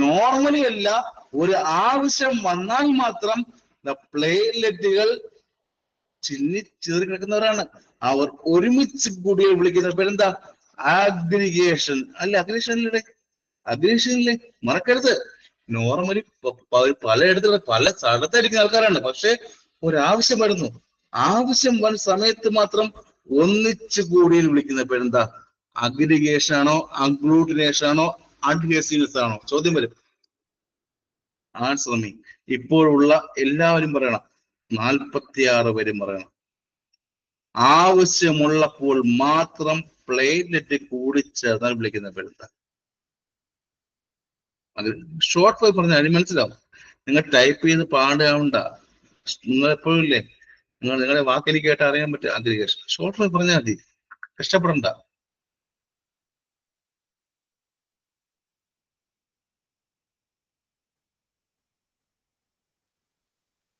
നോർമലി അല്ല, ഒരു ആവശ്യം വന്നാൽ മാത്രം പ്ലേറ്റ്ലെറ്റുകൾ ചിന്നി ചിതറി കിടക്കുന്നവരാണ്. അവർ ഒരുമിച്ച് കൂടി വിളിക്കുന്ന പേരെന്താ? അഗ്രിഗേഷൻ അല്ലെ? അഗ്രിഗേഷനിലെ മറക്കരുത്. നോർമലി പലയിടത്തുള്ള പല സ്ഥലത്തായിരിക്കുന്ന ആൾക്കാരാണ്. പക്ഷെ ഒരാവശ്യം വരുന്നു, ആവശ്യം വന്ന സമയത്ത് മാത്രം ഒന്നിച്ചു കൂടിയിൽ വിളിക്കുന്ന പേരെന്താ? അഗ്രിഗേഷൻ ആണോ, അഗ്ലൂട്ടിനേഷൻ ആണോ, അഡ്ഹെസീവ്നെസ് ആണോ? ചോദ്യം വരും. Answer me. ഇപ്പോഴുള്ള എല്ലാവരും പറയണം. 46 പേരും പറയണം. ആവശ്യമുള്ളപ്പോൾ മാത്രം പ്ലേറ്റ്ലെറ്റ് കൂടിച്ചേർന്നാൽ വിളിക്കുന്ന പേരെന്താ? അത് ഷോർട്ട് പോയി പറഞ്ഞാൽ അതിന് മനസ്സിലാവും. നിങ്ങൾ ടൈപ്പ് ചെയ്ത് പാടാവണ്ട. നിങ്ങൾ എപ്പോഴും ഇല്ലേ, നിങ്ങളുടെ വാക്കെനിക്ക് കേട്ട് അറിയാൻ പറ്റും. അഗ്രിഗേഷൻ ഷോർട്ട് പോയി പറഞ്ഞാൽ മതി, കഷ്ടപ്പെടണ്ട.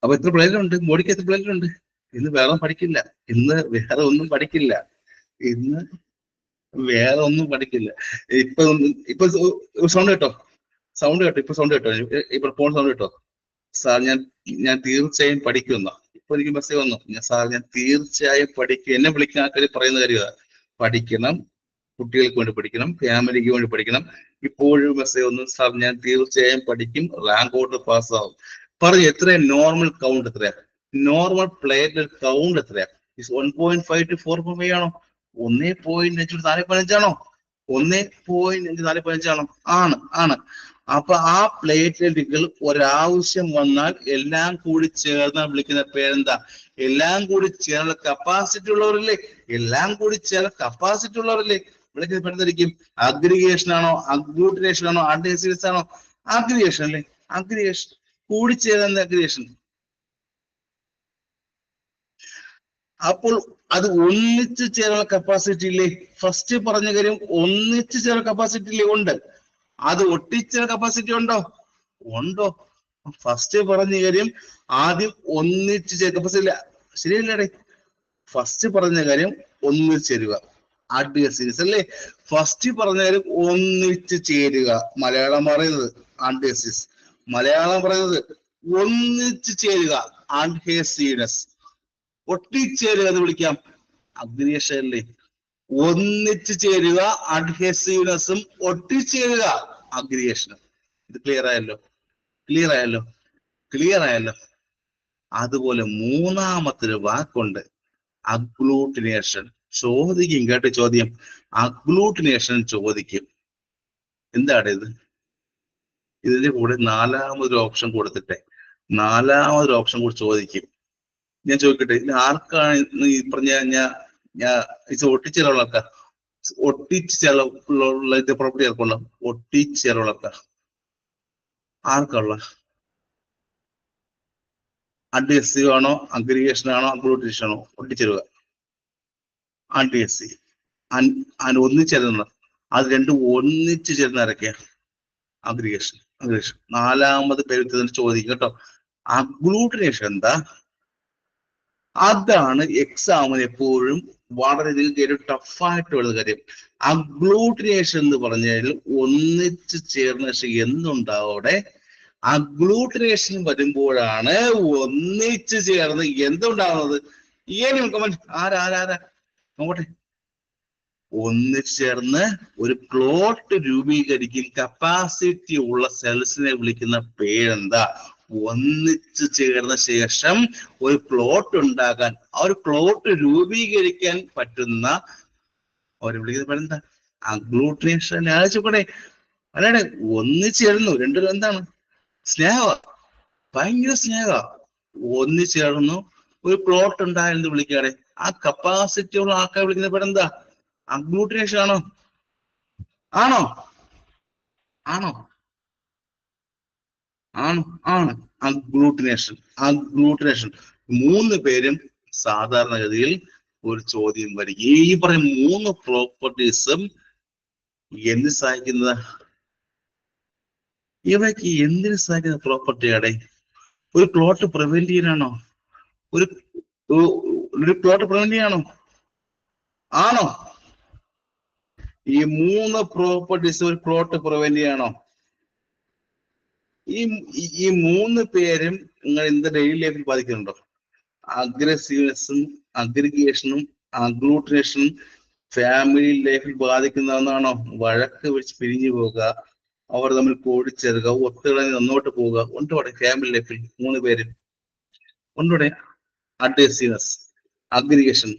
അപ്പൊ എത്ര പ്ലേറ്റുണ്ട്? ബോഡിക്ക് എത്ര പ്ലേറ്റുണ്ട്? ഇന്ന് വേറെ പഠിക്കില്ല. ഇന്ന് വേറെ ഒന്നും പഠിക്കില്ല. ഇപ്പൊ സൗണ്ട് കേട്ടോ. ഇപ്പൊ സൗണ്ട് കേട്ടോ. ഇപ്പൊ ഫോൺ സൗണ്ട് കേട്ടോ. സാർ ഞാൻ തീർച്ചയായും പഠിക്കുന്ന. ഇപ്പൊ എനിക്ക് മെസ്സേജ് വന്നു, സാർ ഞാൻ തീർച്ചയായും പഠിക്കും. എന്നെ വിളിക്കുന്ന ആൾക്കാർ പറയുന്ന കാര്യമാണ്, പഠിക്കണം, കുട്ടികൾക്ക് വേണ്ടി പഠിക്കണം, ഫാമിലിക്ക് വേണ്ടി പഠിക്കണം. ഇപ്പോഴും മെസ്സേജ് വന്നു, സാർ ഞാൻ തീർച്ചയായും പഠിക്കും, റാങ്കോട്ട് പാസ്സാവും. പറഞ്ഞു. എത്രയാ നോർമൽ കൗണ്ട്? എത്രയാ നോർമൽ പ്ലേറ്റ്ലെറ്റ് കൗണ്ട്? എത്രയാ? 1.5 to 4.5 ആണോ? 1.5 ആണോ? 1.5 ആണോ? ആണ്. അപ്പൊ ആ പ്ലേറ്റ്ലെറ്റുകൾ ഒരാവശ്യം വന്നാൽ എല്ലാം കൂടി ചേർന്നാൽ വിളിക്കുന്ന പേരെന്താ? എല്ലാം കൂടി ചേർന്ന കപ്പാസിറ്റി ഉള്ളവരല്ലേ? വിളിക്കുന്ന പേരെന്തായിരിക്കും? അഗ്രിഗേഷൻ ആണോ, അഗ്ലൂട്ടിനേഷൻ ആണോ, അഡ്ഹെസീവ്നെസ് ആണോ? അഗ്രിഗേഷൻ അല്ലേ? അഗ്രിഗേഷൻ. കൂടിച്ചേരുന്ന അഗ്രിഗേഷൻ. അപ്പോൾ അത് ഒന്നിച്ചു ചേരാനുള്ള കപ്പാസിറ്റി ഇല്ലേ? ഫസ്റ്റ് പറഞ്ഞ കാര്യം ഒന്നിച്ചു ചേരാൻ കപ്പാസിറ്റി ഇല്ലേ? ഉണ്ട്. അത് ഒട്ടിച്ചേരാൻ കപ്പാസിറ്റി ഉണ്ടോ? ഫസ്റ്റ് പറഞ്ഞ കാര്യം ആദ്യം ഒന്നിച്ചു ചേരാൻ കപ്പാസിറ്റി ഇല്ല. ശരിയല്ലേ? ഫസ്റ്റ് പറഞ്ഞ കാര്യം ഒന്നിച്ചു ചേരുക, അഡ്ഹെസീവ്നെസ് അല്ലേ? ഫസ്റ്റ് പറഞ്ഞ കാര്യം ഒന്നിച്ചു ചേരുക. മലയാളം പറയുന്നത് അഡ്ഹെസീവ്നെസ്, മലയാളം പറയുന്നത് ഒന്നിച്ചു ചേരുക, അഡ്ഹെസീവ്നെസ്. ഒട്ടിച്ചേരുക എന്ന് വിളിക്കാം അഗ്രിഗേഷൻ അല്ലേ? ഒന്നിച്ചു ചേരുക അഡ്ഹെസീവ്നെസ്സും, ഒട്ടിച്ചേരുക അഗ്രിഗേഷനും. ഇത് ക്ലിയർ ആയല്ലോ? അതുപോലെ മൂന്നാമത്തെ വാക്കുണ്ട്, അഗ്ലൂട്ടിനേഷൻ. ചോദിക്കും കേട്ടോ ചോദ്യം. അഗ്ലൂട്ടിനേഷൻ ചോദിക്കും. എന്താണ് ഇത്? ഇതിന്റെ കൂടെ നാലാമതൊരു ഓപ്ഷൻ കൊടുത്തിട്ടെ, നാലാമതൊരു ഓപ്ഷൻ കൂടി ചോദിക്കും. ഞാൻ ചോദിക്കട്ടെ, ഇത് ആർക്കാണ് ഈ പറഞ്ഞ ഇത് ഒട്ടിച്ചേരുള്ള ആൾക്കാർ? ഒട്ടിച്ചേരുള്ള പ്രോപ്പർട്ടി ആർക്കുള്ള? ഒട്ടിച്ചേരുള്ള ആൾക്കാർ ആർക്കുള്ള? അഡ്ഹെസീവ് ആണോ, അഗ്രിഗേഷൻ ആണോ, അഗ്ലൂട്ടിനേഷൻ ആണോ? ഒട്ടിച്ചേരുക അഡ്ഹെസീവ്. ഒന്നിച്ചേരുന്ന, അത് രണ്ടും ഒന്നിച്ചു ചേരുന്ന ആരൊക്കെയാ? അഗ്രിഗേഷൻ. അഗ്രിഗേഷൻ. നാലാമത് പേര് ചോദിക്കും കേട്ടോ. അഗ്ലൂട്ടിനേഷൻ എന്താ? അതാണ് എക്സാമിന് എപ്പോഴും വളരെയധികം ടഫായിട്ട് വരുന്ന കാര്യം. അഗ്ലൂട്ടിനേഷൻ എന്ന് പറഞ്ഞാൽ ഒന്നിച്ച് ചേർന്ന ശേഷം എന്തുണ്ടാവും അവിടെ? അഗ്ലൂട്ടിനേഷൻ വരുമ്പോഴാണ് ഒന്നിച്ച് ചേർന്ന് എന്തുണ്ടാകുന്നത്? കമന്റ് ആരാ നോക്കട്ടെ. ഒന്നിച്ച് ചേർന്ന് ഒരു പ്ലോട്ട് രൂപീകരിക്കും. കപ്പാസിറ്റി ഉള്ള സെൽസിനെ വിളിക്കുന്ന പേരെന്താ? ഒന്നിച്ച് ചേർന്ന ശേഷം ഒരു പ്ലോട്ട് ഉണ്ടാകാൻ, ആ ഒരു പ്ലോട്ട് രൂപീകരിക്കാൻ പറ്റുന്ന അവരെ വിളിക്കുന്ന പേരെന്താ? അഗ്ലൂട്ടിനേഷൻ. ആലോചിച്ചോക്കട്ടെ. അല്ലാതെ ഒന്നിച്ച് ചേർന്നു രണ്ടുപേരും എന്താണ്? സ്നേഹ, ഭയങ്കര സ്നേഹ. ഒന്നിച്ചേർന്നു ഒരു പ്ലോട്ട് ഉണ്ടായെന്ന് വിളിക്കാതെ ആ കപ്പാസിറ്റി ഉള്ള ആൾക്കാരെ വിളിക്കുന്ന പേരെന്താ? അഗ്ലൂട്ടിനേഷൻ ആണോ? ആണോ? ആണോ? ആണ്. ആണ്. അഗ്ലൂട്ടിനേഷൻ. അഗ്ലൂട്ടിനേഷൻ. മൂന്ന് പേരും സാധാരണഗതിയിൽ ഒരു ചോദ്യം വരും. ഈ പറയും മൂന്ന് പ്രോപ്പർട്ടീസും എന്ത് സഹായിക്കുന്നത്? ഇവയ്ക്ക് എന്തിനു സഹായിക്കുന്ന പ്രോപ്പർട്ടിയാടെ? ഒരു പ്ലോട്ട് പ്രിവെന്റ് ചെയ്യാനാണോ? ഒരു ഒരു പ്ലോട്ട് പ്രിവെന്റ് ചെയ്യാണോ? ആണോ? ഈ മൂന്ന് പ്രോപ്പർട്ടീസ് ഒരു പ്ലോട്ട് പ്രിവെന്റ് ചെയ്യാണോ? ഈ മൂന്ന് പേരും നിങ്ങൾ എന്ത് ഡെയിലി ലൈഫിൽ ബാധിക്കുന്നുണ്ടോ? അഗ്രസീവ്നെസ്സും അഗ്രിഗേഷനും അഗ്ലൂട്ടിനേഷനും ഫാമിലി ലൈഫിൽ ബാധിക്കുന്നതെന്നാണോ? വഴക്ക് വെച്ച് പിരിഞ്ഞു പോകുക, അവർ തമ്മിൽ കൂടിച്ചേരുക, ഒത്തുകളഞ്ഞ് നന്നോട്ട് പോവുക. ഉണ്ടോടെ ഫാമിലി ലൈഫിൽ മൂന്ന് പേരും? ഉണ്ടോടെ? അഡ്ഹസീവ്നെസ്, അഗ്രിഗേഷൻ,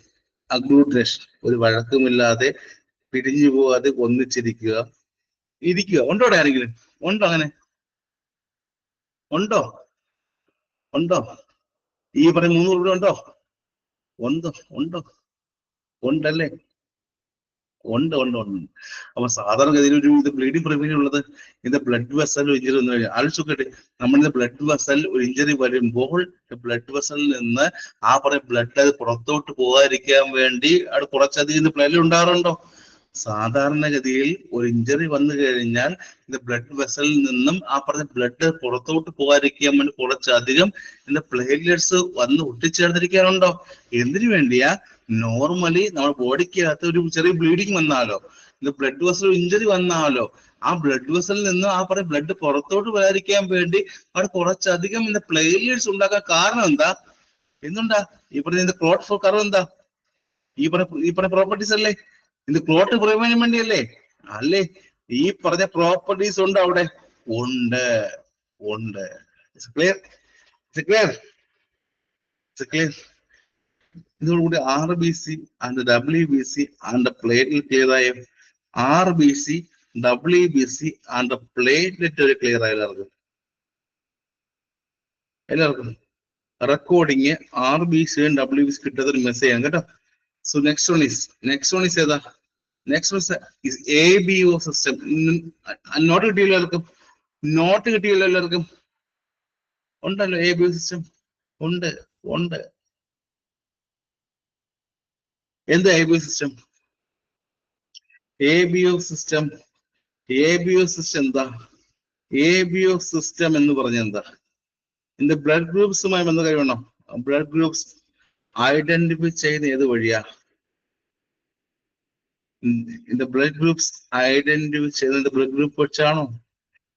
അഗ്ലൂട്ടിനേഷൻ. ഒരു വഴക്കുമില്ലാതെ പിരിഞ്ഞു പോകാതെ ഒന്നിച്ചിരിക്കുക, ഉണ്ടോടെ ആരെങ്കിലും? ഉണ്ടോ അങ്ങനെ? ഉണ്ടോ? ഉണ്ടോ? ഈ പറയും 300 രൂപ ഉണ്ടോ? ഉണ്ടോ? ഉണ്ടല്ലേ? ഉണ്ട്. അപ്പൊ സാധാരണഗതിയിൽ ഒരു ഇത് ബ്ലീഡിങ് പ്രിവെൻഷൻ ഉള്ളത് ഇത് ബ്ലഡ് വെസൽ ഇഞ്ചറി വന്നു കഴിഞ്ഞാൽ ആലോചിക്കട്ടെ. നമ്മളിത് ബ്ലഡ് വെസൽ ഒരു ഇഞ്ചറി വരുമ്പോൾ ബ്ലഡ് വെസലിൽ നിന്ന് ആ പറയും ബ്ലഡ് അത് പുറത്തോട്ട് പോകാതിരിക്കാൻ വേണ്ടി അവിടെ കുറച്ചധികം ബ്ലഡ് ഉണ്ടാകാറുണ്ടോ? സാധാരണഗതിയിൽ ഒരു ഇഞ്ചറി വന്നു കഴിഞ്ഞാൽ ഇത് ബ്ലഡ് വെസലിൽ നിന്നും ആ പറഞ്ഞ ബ്ലഡ് പുറത്തോട്ട് പോകാതിരിക്കാൻ വേണ്ടി കുറച്ചധികം ഇതിന്റെ പ്ലേറ്റ്ലെറ്റ്സ് വന്ന് ഒട്ടിച്ചേർന്നിരിക്കാനുണ്ടോ? എന്തിനു വേണ്ടിയാ? നോർമലി നമ്മുടെ ബോഡിക്കകത്ത് ഒരു ചെറിയ ബ്ലീഡിങ് വന്നാലോ, ഇത് ബ്ലഡ് വെസൽ ഇഞ്ചറി വന്നാലോ, ആ ബ്ലഡ് വെസലിൽ നിന്ന് ആ പറഞ്ഞ ബ്ലഡ് പുറത്തോട്ട് വരാതിരിക്കാൻ വേണ്ടി അവിടെ കുറച്ചധികം ഇതിന്റെ പ്ലേറ്റ്ലെറ്റ്സ് ഉണ്ടാക്കാൻ കാരണം എന്താ? എന്തുണ്ടാ? ഈ പറഞ്ഞ ക്ലോട്ട് ഫോർ കർവ് എന്താ? ഈ പറഞ്ഞ പ്രോപ്പർട്ടീസ് അല്ലേ? ഇത് ക്ലോട്ട് പ്രിവെന്റ് വേണ്ടിയല്ലേ? അല്ലേ? ഈ പറഞ്ഞ പ്രോപ്പർട്ടീസ് ഉണ്ട് അവിടെ. ഉണ്ട്. ക്ലിയർ? ക്ലിയർ? ക്ലിയർ? ഇതോടുകൂടി RBC and WBC and platelet clear ആയോ? RBC, WBC ആൻഡ് പ്ലേറ്റ്ലെറ്റ് ഒരു ക്ലിയർ ആയ എല്ലാവർക്കും റെക്കോർഡിങ് RBC WBC കിട്ടാത്ത ഒരു മെസ്സേജ് ആണ് കേട്ടോ. സോ നെക്സ്റ്റ് വൺ ഈസ് ഏതാ? Next one is ABO system. Note കിട്ടിയല്ലോ എല്ലാവർക്കും? നോട്ട് കിട്ടിയല്ലോ എല്ലാവർക്കും? ഉണ്ടല്ലോ ABO സിസ്റ്റം. ഉണ്ട്. എന്താ ABO സിസ്റ്റം? ABO സിസ്റ്റം എന്താ? ABO സിസ്റ്റം എന്ന് പറഞ്ഞ എന്താ? ഇതിന്റെ ബ്ലഡ് ഗ്രൂപ്പ്സുമായി ബന്ധ കാര്യമാണോ? ബ്ലഡ് ഗ്രൂപ്പ്സ് ഐഡന്റിഫൈ ചെയ്യുന്ന ഏത് വഴിയാ? ഇതിന്റെ ബ്ലഡ് ഗ്രൂപ്പ്സ് ഐഡന്റിഫൈ ചെയ്യുന്നത് ബ്ലഡ് ഗ്രൂപ്പ് വെച്ചാണോ?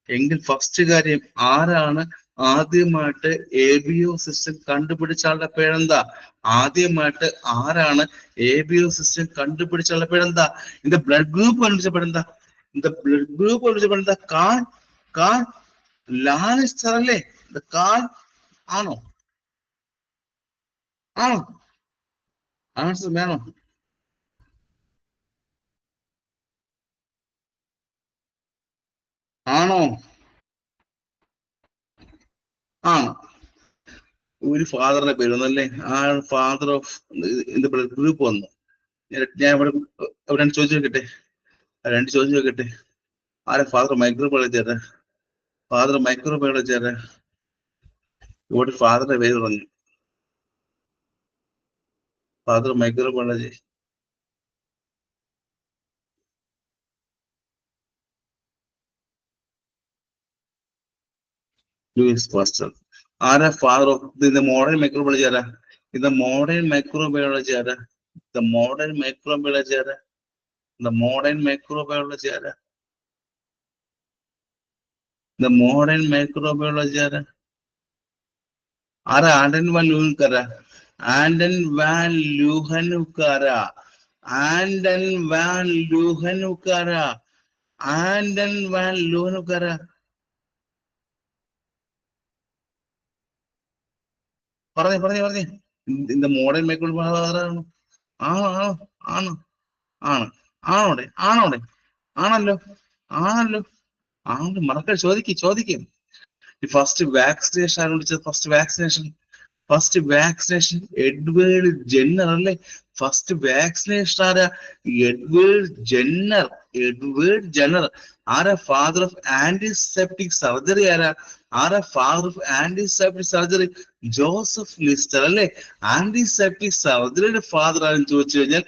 എങ്കിൽ ഫസ്റ്റ് കാര്യം, ആരാണ് ആദ്യമായിട്ട് ABO സിസ്റ്റം കണ്ടുപിടിച്ച ആളുടെ പേരെന്താ? ആദ്യമായിട്ട് ആരാണ് ABO സിസ്റ്റം കണ്ടുപിടിച്ച ആളുടെ പേരെന്താ? ഇതിന്റെ ബ്ലഡ് ഗ്രൂപ്പ് കണ്ടുപിടിച്ച പേരെന്താ? കാൾ ലാനിസ്റ്റർ അല്ലേ? കാൾ ആണോ? ആൻസർ വേണോ? ആണോ? ആണ്. ഒരു ഫാദറിന്റെ പേര് വന്നല്ലേ? ആ ഫാദർ ഓഫ് ഇതിന്റെ ബ്ലഡ് ഗ്രൂപ്പ് വന്നു. ഞാൻ ഇവിടെ ചോദിച്ചു നോക്കട്ടെ. ആരെ ഫാദർ മൈക്രോബയോളജി ആരാ? ഇവിടെ ഫാദറിന്റെ പേര് പറഞ്ഞു. Father microbiology. Louis Pasteur. ആരാ ഫാദർ ഓഫ് ഇത് മോഡേൺ മൈക്രോബയോളജി ആരാ? ഇത് മോഡേൺ മൈക്രോബയോളജി ആരാ? The modern microbiology ആരാ? The modern microbiology ആരാ? The modern microbiology ആരാ? ആരാ? ആൻഡൻ വാൻ ലൂഹൻഹുക്ക് ആരാ? ആൻഡൻ വാൻ ലൂഹൻഹുക്ക് ആരാ? ആൻഡൻ വാൻ ലൂഹൻഹുക്ക് ആരാ? ആൻഡൻ വാൻ ലൂഹൻഹുക്ക് ആരാ? പറഞ്ഞേ. The modern microbiology ആരാണ്? ആണോ? ആണല്ലോ. മറക്കാൻ ചോദിക്കും. ഫസ്റ്റ് വാക്സിനേഷൻ ആരാണ് വിളിച്ചത്? ഫസ്റ്റ് വാക്സിനേഷൻ എഡ്വേർഡ് ജെന്നർ അല്ലേ? ഫസ്റ്റ് വാക്സിനേഷൻ ആരാ? Edward Jenner. ആരാ ഫാദർ ഓഫ് ആന്റിസെപ്റ്റിക് സർജറി ആരാ? Father of antiseptic surgery? Joseph ലിസ്റ്റർ അല്ലേ? ആന്റിസെപ്റ്റിക് സർജറിയുടെ ഫാദർ ആരെന്ന് ചോദിച്ചു കഴിഞ്ഞാൽ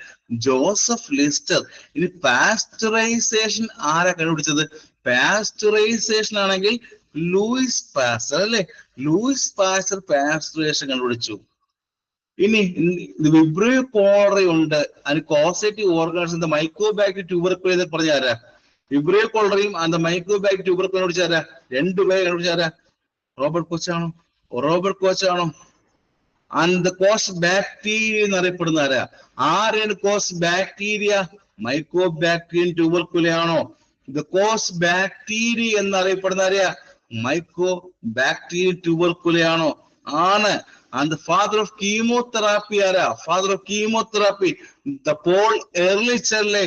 ജോസഫ് ലിസ്റ്റർ. ഇനി പാസ്ചറൈസേഷൻ ആരാ കണ്ടുപിടിച്ചത്? പാസ്ചറൈസേഷൻ ആണെങ്കിൽ ലൂയിസ് പാസ്റ്റർ അല്ലേ? ലൂയിസ് പാസ്റ്റർ പാസ്ചറൈസേഷൻ കണ്ടുപിടിച്ചു. ഇനി വിബ്രിയോ കോളറി ഉണ്ട്, അതിന് കോസേറ്റീവ് ഓർഗാനിസം മൈക്രോബാക്ടീരിയം ട്യൂബർകുലോസിസ് പറഞ്ഞ ആരാ? വിബ്രിയോ കോളറിയും അത് മൈക്രോബാക്ടീരിയം ട്യൂബർകുലോസിസ് കണ്ടുപിടിച്ച ആരാ? രണ്ടുപേരെ കണ്ടുപിടിച്ച ആരാ? റോബർട്ട് കോച്ചാണോ? ആൻഡ് കോസ് ബാക്ടീരിയ എന്നറിയപ്പെടുന്ന ആരാ? ആരാണ് കോസ് ബാക്ടീരിയ? മൈക്രോബാക്ടീരിയം ട്യൂബർകുലേ ആണോ? ഇത് കോസ് ബാക്ടീരിയ എന്നറിയപ്പെടുന്ന ആരെയാ? മൈക്രോബാക്ടീരിയം ട്യൂബർകുലേ ആണോ? ആണ്. And the father of chemotherapy ആരാ? Father of chemotherapy the Paul Ehrlich അല്ലേ?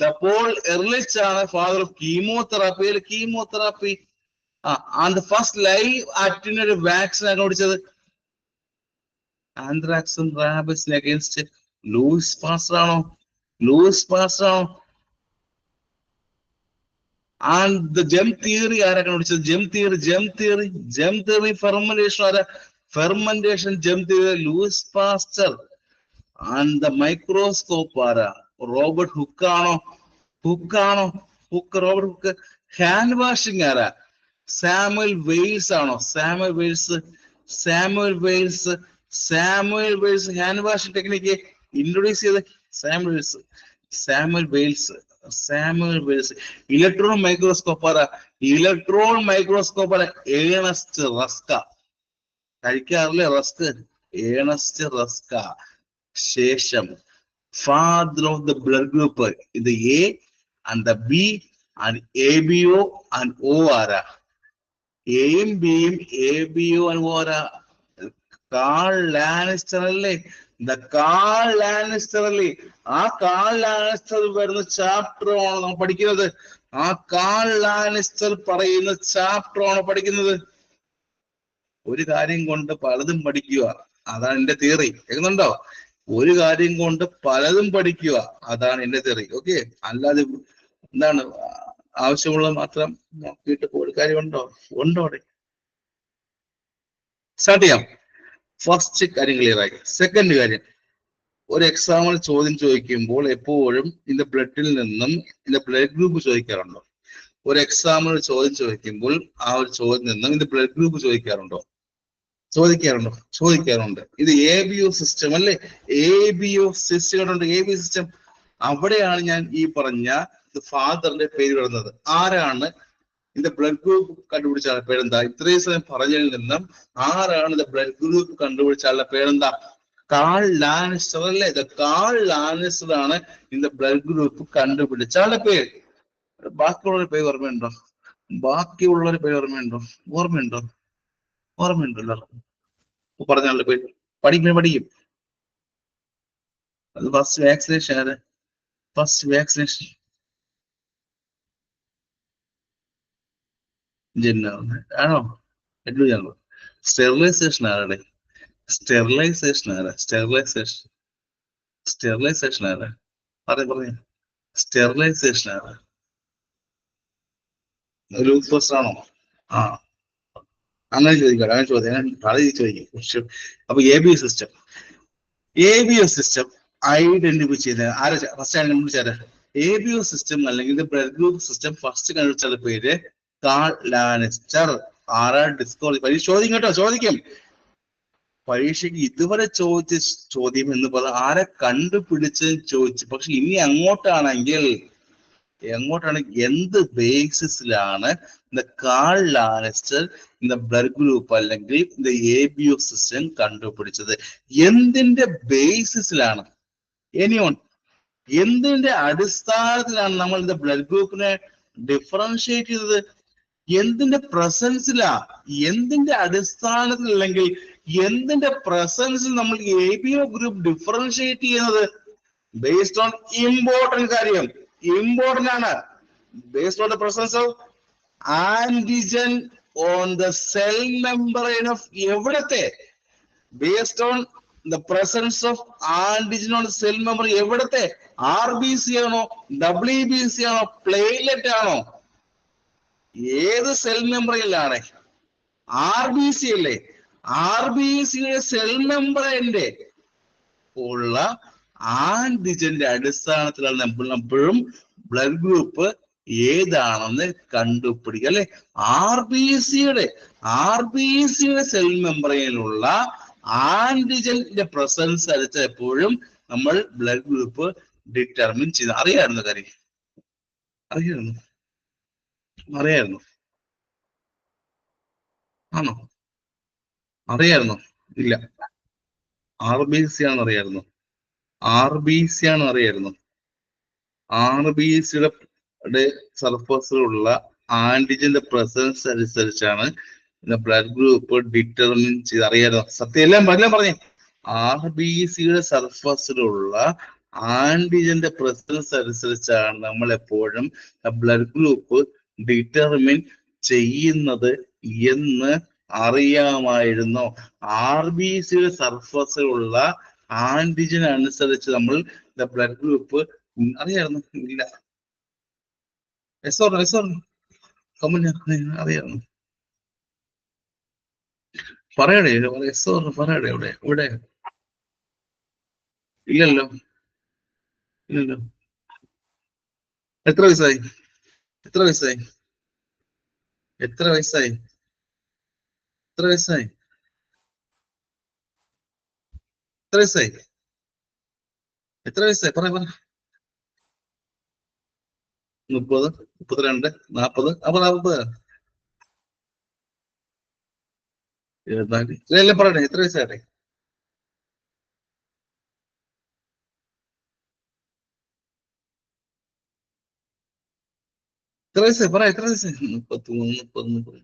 The Paul Ehrlich ആണ് father of chemotherapy. And the first live attenuated vaccine കണ്ടുപിടിച്ചത് ആന്ത്രാക്സും റാബിസിനും അഗേൻസ്റ്റ് ലൂയിസ് പാസ്റ്റർ ആണോ? And the germ theory ആരാ കണ്ടുപിടിച്ചത്? germ theory fermentation ആരാ? Fermentation germ theory Louis Pasteur. And the microscope ആരാ? Robert Hooke ആണോ? Robert Hooke. Hand washing ആരാ? Samuel Wales ആണോ? Samuel Wales hand washing technique introduce ചെയ്ത് Samuel Wales. Electron microscope ആരാ? Ernest Ruska. കഴിക്കാറില്ലേ rusk? Ernest Ruska. ശേഷം father of the blood group ഇത് A and the B and ABO and O ആരാ? എയും ബിയും ABO ആൻഡ് O ആരാ? Karl Landsteiner അല്ലേ? കാൾ ലാനിസ്റ്റർ അല്ലേ? ആ കാൾ ലാനിസ്റ്റർ വരുന്ന ചാപ്റ്റർ ആണ് നമ്മൾ പഠിക്കുന്നത്. ആ കാൾ ലാനിസ്റ്റർ പറയുന്ന ചാപ്റ്റർ ആണ് പഠിക്കുന്നത്. ഒരു കാര്യം കൊണ്ട് പലതും പഠിക്കുക, അതാണ് എന്റെ തിയറി. കേൾക്കുന്നുണ്ടോ? ഒരു കാര്യം കൊണ്ട് പലതും പഠിക്കുക, അതാണ് എന്റെ തിയറി. ഓക്കെ, അല്ലാതെ എന്താണ് ആവശ്യമുള്ളത് മാത്രം നോക്കിയിട്ട് ഒരു കാര്യമുണ്ടോ? അവിടെ സ്റ്റാർട്ട് ചെയ്യാം. ഫസ്റ്റ് കാര്യം ക്ലിയർ ആയി. സെക്കൻഡ് കാര്യം, ഒരു എക്സാമിൽ ചോദ്യം ചോദിക്കുമ്പോൾ എപ്പോഴും ഇതിന്റെ ബ്ലഡിൽ നിന്നും ഇതിന്റെ ബ്ലഡ് ഗ്രൂപ്പ് ചോദിക്കാറുണ്ടോ? ഒരു എക്സാമിൽ ചോദ്യം ചോദിക്കുമ്പോൾ ആ ഒരു ചോദ്യം നിന്നും ഇതിന്റെ ബ്ലഡ് ഗ്രൂപ്പ് ചോദിക്കാറുണ്ട്. ഇത് ABO സിസ്റ്റം അല്ലേ? ABO system. അവിടെയാണ് ഞാൻ ഈ പറഞ്ഞ ഫാദറിന്റെ പേര് വരുന്നത്. ആരാണ് ഇതിന്റെ ബ്ലഡ് ഗ്രൂപ്പ് കണ്ടുപിടിച്ച ആളുടെ പേരെന്താ? ഇത്രയും സമയം പറഞ്ഞതിൽ നിന്നും ആരാണ് ഇത് ബ്ലഡ് ഗ്രൂപ്പ് കണ്ടുപിടിച്ച ആളുടെ പേരെന്താ? കാൾ ലാനിസ്റ്റർ അല്ലേ? കാൾ ലാനിസ്റ്റർ ആണ് ഇതിന്റെ ബ്ലഡ് ഗ്രൂപ്പ് കണ്ടുപിടിച്ച ആളുടെ പേര്. ബാക്കിയുള്ളവരുടെ പേര് ഓർമ്മയുണ്ടോ? ഓർമ്മയുണ്ടല്ലോ പറഞ്ഞ ആളുടെ പേര് പഠിക്കും. അത് ഫസ്റ്റ് വാക്സിനേഷൻ ആണോ? സ്റ്റെറിലൈസേഷൻ ആരാടെ? സ്റ്റെറിലൈസേഷൻ ആരാ? സ്റ്റെറിലൈസേഷൻ ആരാ? ലൂയിസ് ആണോ? അങ്ങനെ ചോദിക്കും. അപ്പൊ ABO സിസ്റ്റം ഐഡന്റിഫൈ ചെയ്ത ആരാ? ഫസ്റ്റ് കണ്ടുപിടിച്ചാരാ? ABO സിസ്റ്റം അല്ലെങ്കിൽ ബ്ലഡ് ഗ്രൂപ്പ് സിസ്റ്റം ഫസ്റ്റ് കണ്ടുപിടിച്ച പേര് കാൾ ലാനിസ്റ്റർ ആരാ ഡിസ്കവർ പരീക്ഷ ചോദിക്കും കേട്ടോ, ചോദിക്കും. പരീക്ഷയ്ക്ക് ഇതുവരെ ചോദിച്ച ചോദ്യം എന്ന് പറഞ്ഞാൽ ആരെ കണ്ടുപിടിച്ചെന്ന് ചോദിച്ചു. പക്ഷെ ഇനി അങ്ങോട്ടാണെങ്കിൽ എന്ത് ബേസിസിലാണ് இந்த കാൾ ലാൻസ്റ്റർ இந்த ബ്ലഡ് ഗ്രൂപ്പ് അല്ലെങ്കിൽ இந்த ABO സിസ്റ്റം കണ്ടുപിടിച്ചത്? എന്തിന്റെ ബേസിസിലാണ്? എനിവൺ, എന്തിന്റെ അടിസ്ഥാനത്തിലാണ് നമ്മൾ இந்த ബ്ലഡ് ഗ്രൂപ്പിനെ ഡിഫറൻഷിയേറ്റ് ചെയ്തത്? എന്തിന്റെ പ്രസൻസിലാ? എന്തിന്റെ അടിസ്ഥാനത്തിൽ അല്ലെങ്കിൽ എന്തിന്റെ പ്രസൻസിൽ നമ്മൾ ABO ഗ്രൂപ്പ് ഡിഫറൻഷിയേറ്റ് ചെയ്യുന്നത്? ബേസ്ഡ് ഓൺ ഇമ്പോർട്ടന്റ് കാര്യം, ഇമ്പോർട്ടന്റ് ആണ്. Based on the presence of antigen on the cell membrane of എവിടത്തെ? Based on the presence of antigen on cell membrane എവിടത്തെ? RBC ആണോ, WBC ആണോ, പ്ലേറ്റ്ലെറ്റ് ആണോ? ഏത് സെൽ മെംബ്രെയിനിലാണ്? RBC അല്ലേ? RBCയുടെ സെൽ മെംബ്രെയിന്റെ ഉള്ള ആന്റിജന്റെ അടിസ്ഥാനത്തിലാണ് നമ്മൾ എപ്പോഴും ബ്ലഡ് ഗ്രൂപ്പ് ഏതാണെന്ന് കണ്ടുപിടിക്കുക അല്ലെ? RBCയുടെ സെൽ മെംബ്രെയിനിലുള്ള ആന്റിജന്റെ പ്രസൻസ് അനുസരിച്ച് എപ്പോഴും നമ്മൾ ബ്ലഡ് ഗ്രൂപ്പ് ഡിറ്റർമിൻ ചെയ്ത്. അറിയാമായിരുന്നു കാര്യം? അറിയായിരുന്നു? ആണോ? അറിയായിരുന്നോ? ഇല്ല. RBC ആണെന്ന് അറിയായിരുന്നു? RBC ആണെന്ന് അറിയായിരുന്നു? RBCയുടെ സർഫസിലുള്ള ആന്റിജന്റെ പ്രസൻസ് അനുസരിച്ചാണ് ബ്ലഡ് ഗ്രൂപ്പ് ഡിറ്റർമിൻ ചെയ്ത്. അറിയായിരുന്നു? സത്യം എല്ലാം പറഞ്ഞേ. RBCയുടെ സർഫസിലുള്ള ആന്റിജന്റെ പ്രസൻസ് അനുസരിച്ചാണ് നമ്മൾ എപ്പോഴും ബ്ലഡ് ഗ്രൂപ്പ് ഡിറ്റർമിൻ ചെയ്യുന്നത് എന്ന് അറിയാമായിരുന്നോ? RBCയുടെ സർഫസിലുള്ള ആന്റിജൻ അനുസരിച്ച് നമ്മൾ ബ്ലഡ് ഗ്രൂപ്പ് അറിയായിരുന്നു? ഇല്ല. അറിയായിരുന്നു? പറയടേ, പറയടേ. ഇവിടെ ഇല്ലല്ലോ. എത്ര വയസ്സായി? എത്ര വയസ്സായി? പറ. 30, 32, 40, 40, 24. ഇതെല്ലാം പറയട്ടെ. എത്ര വയസ്സായിട്ടെ? എത്ര വയസ്സായി? പറ, എത്ര വയസ്സായി? 33, 30.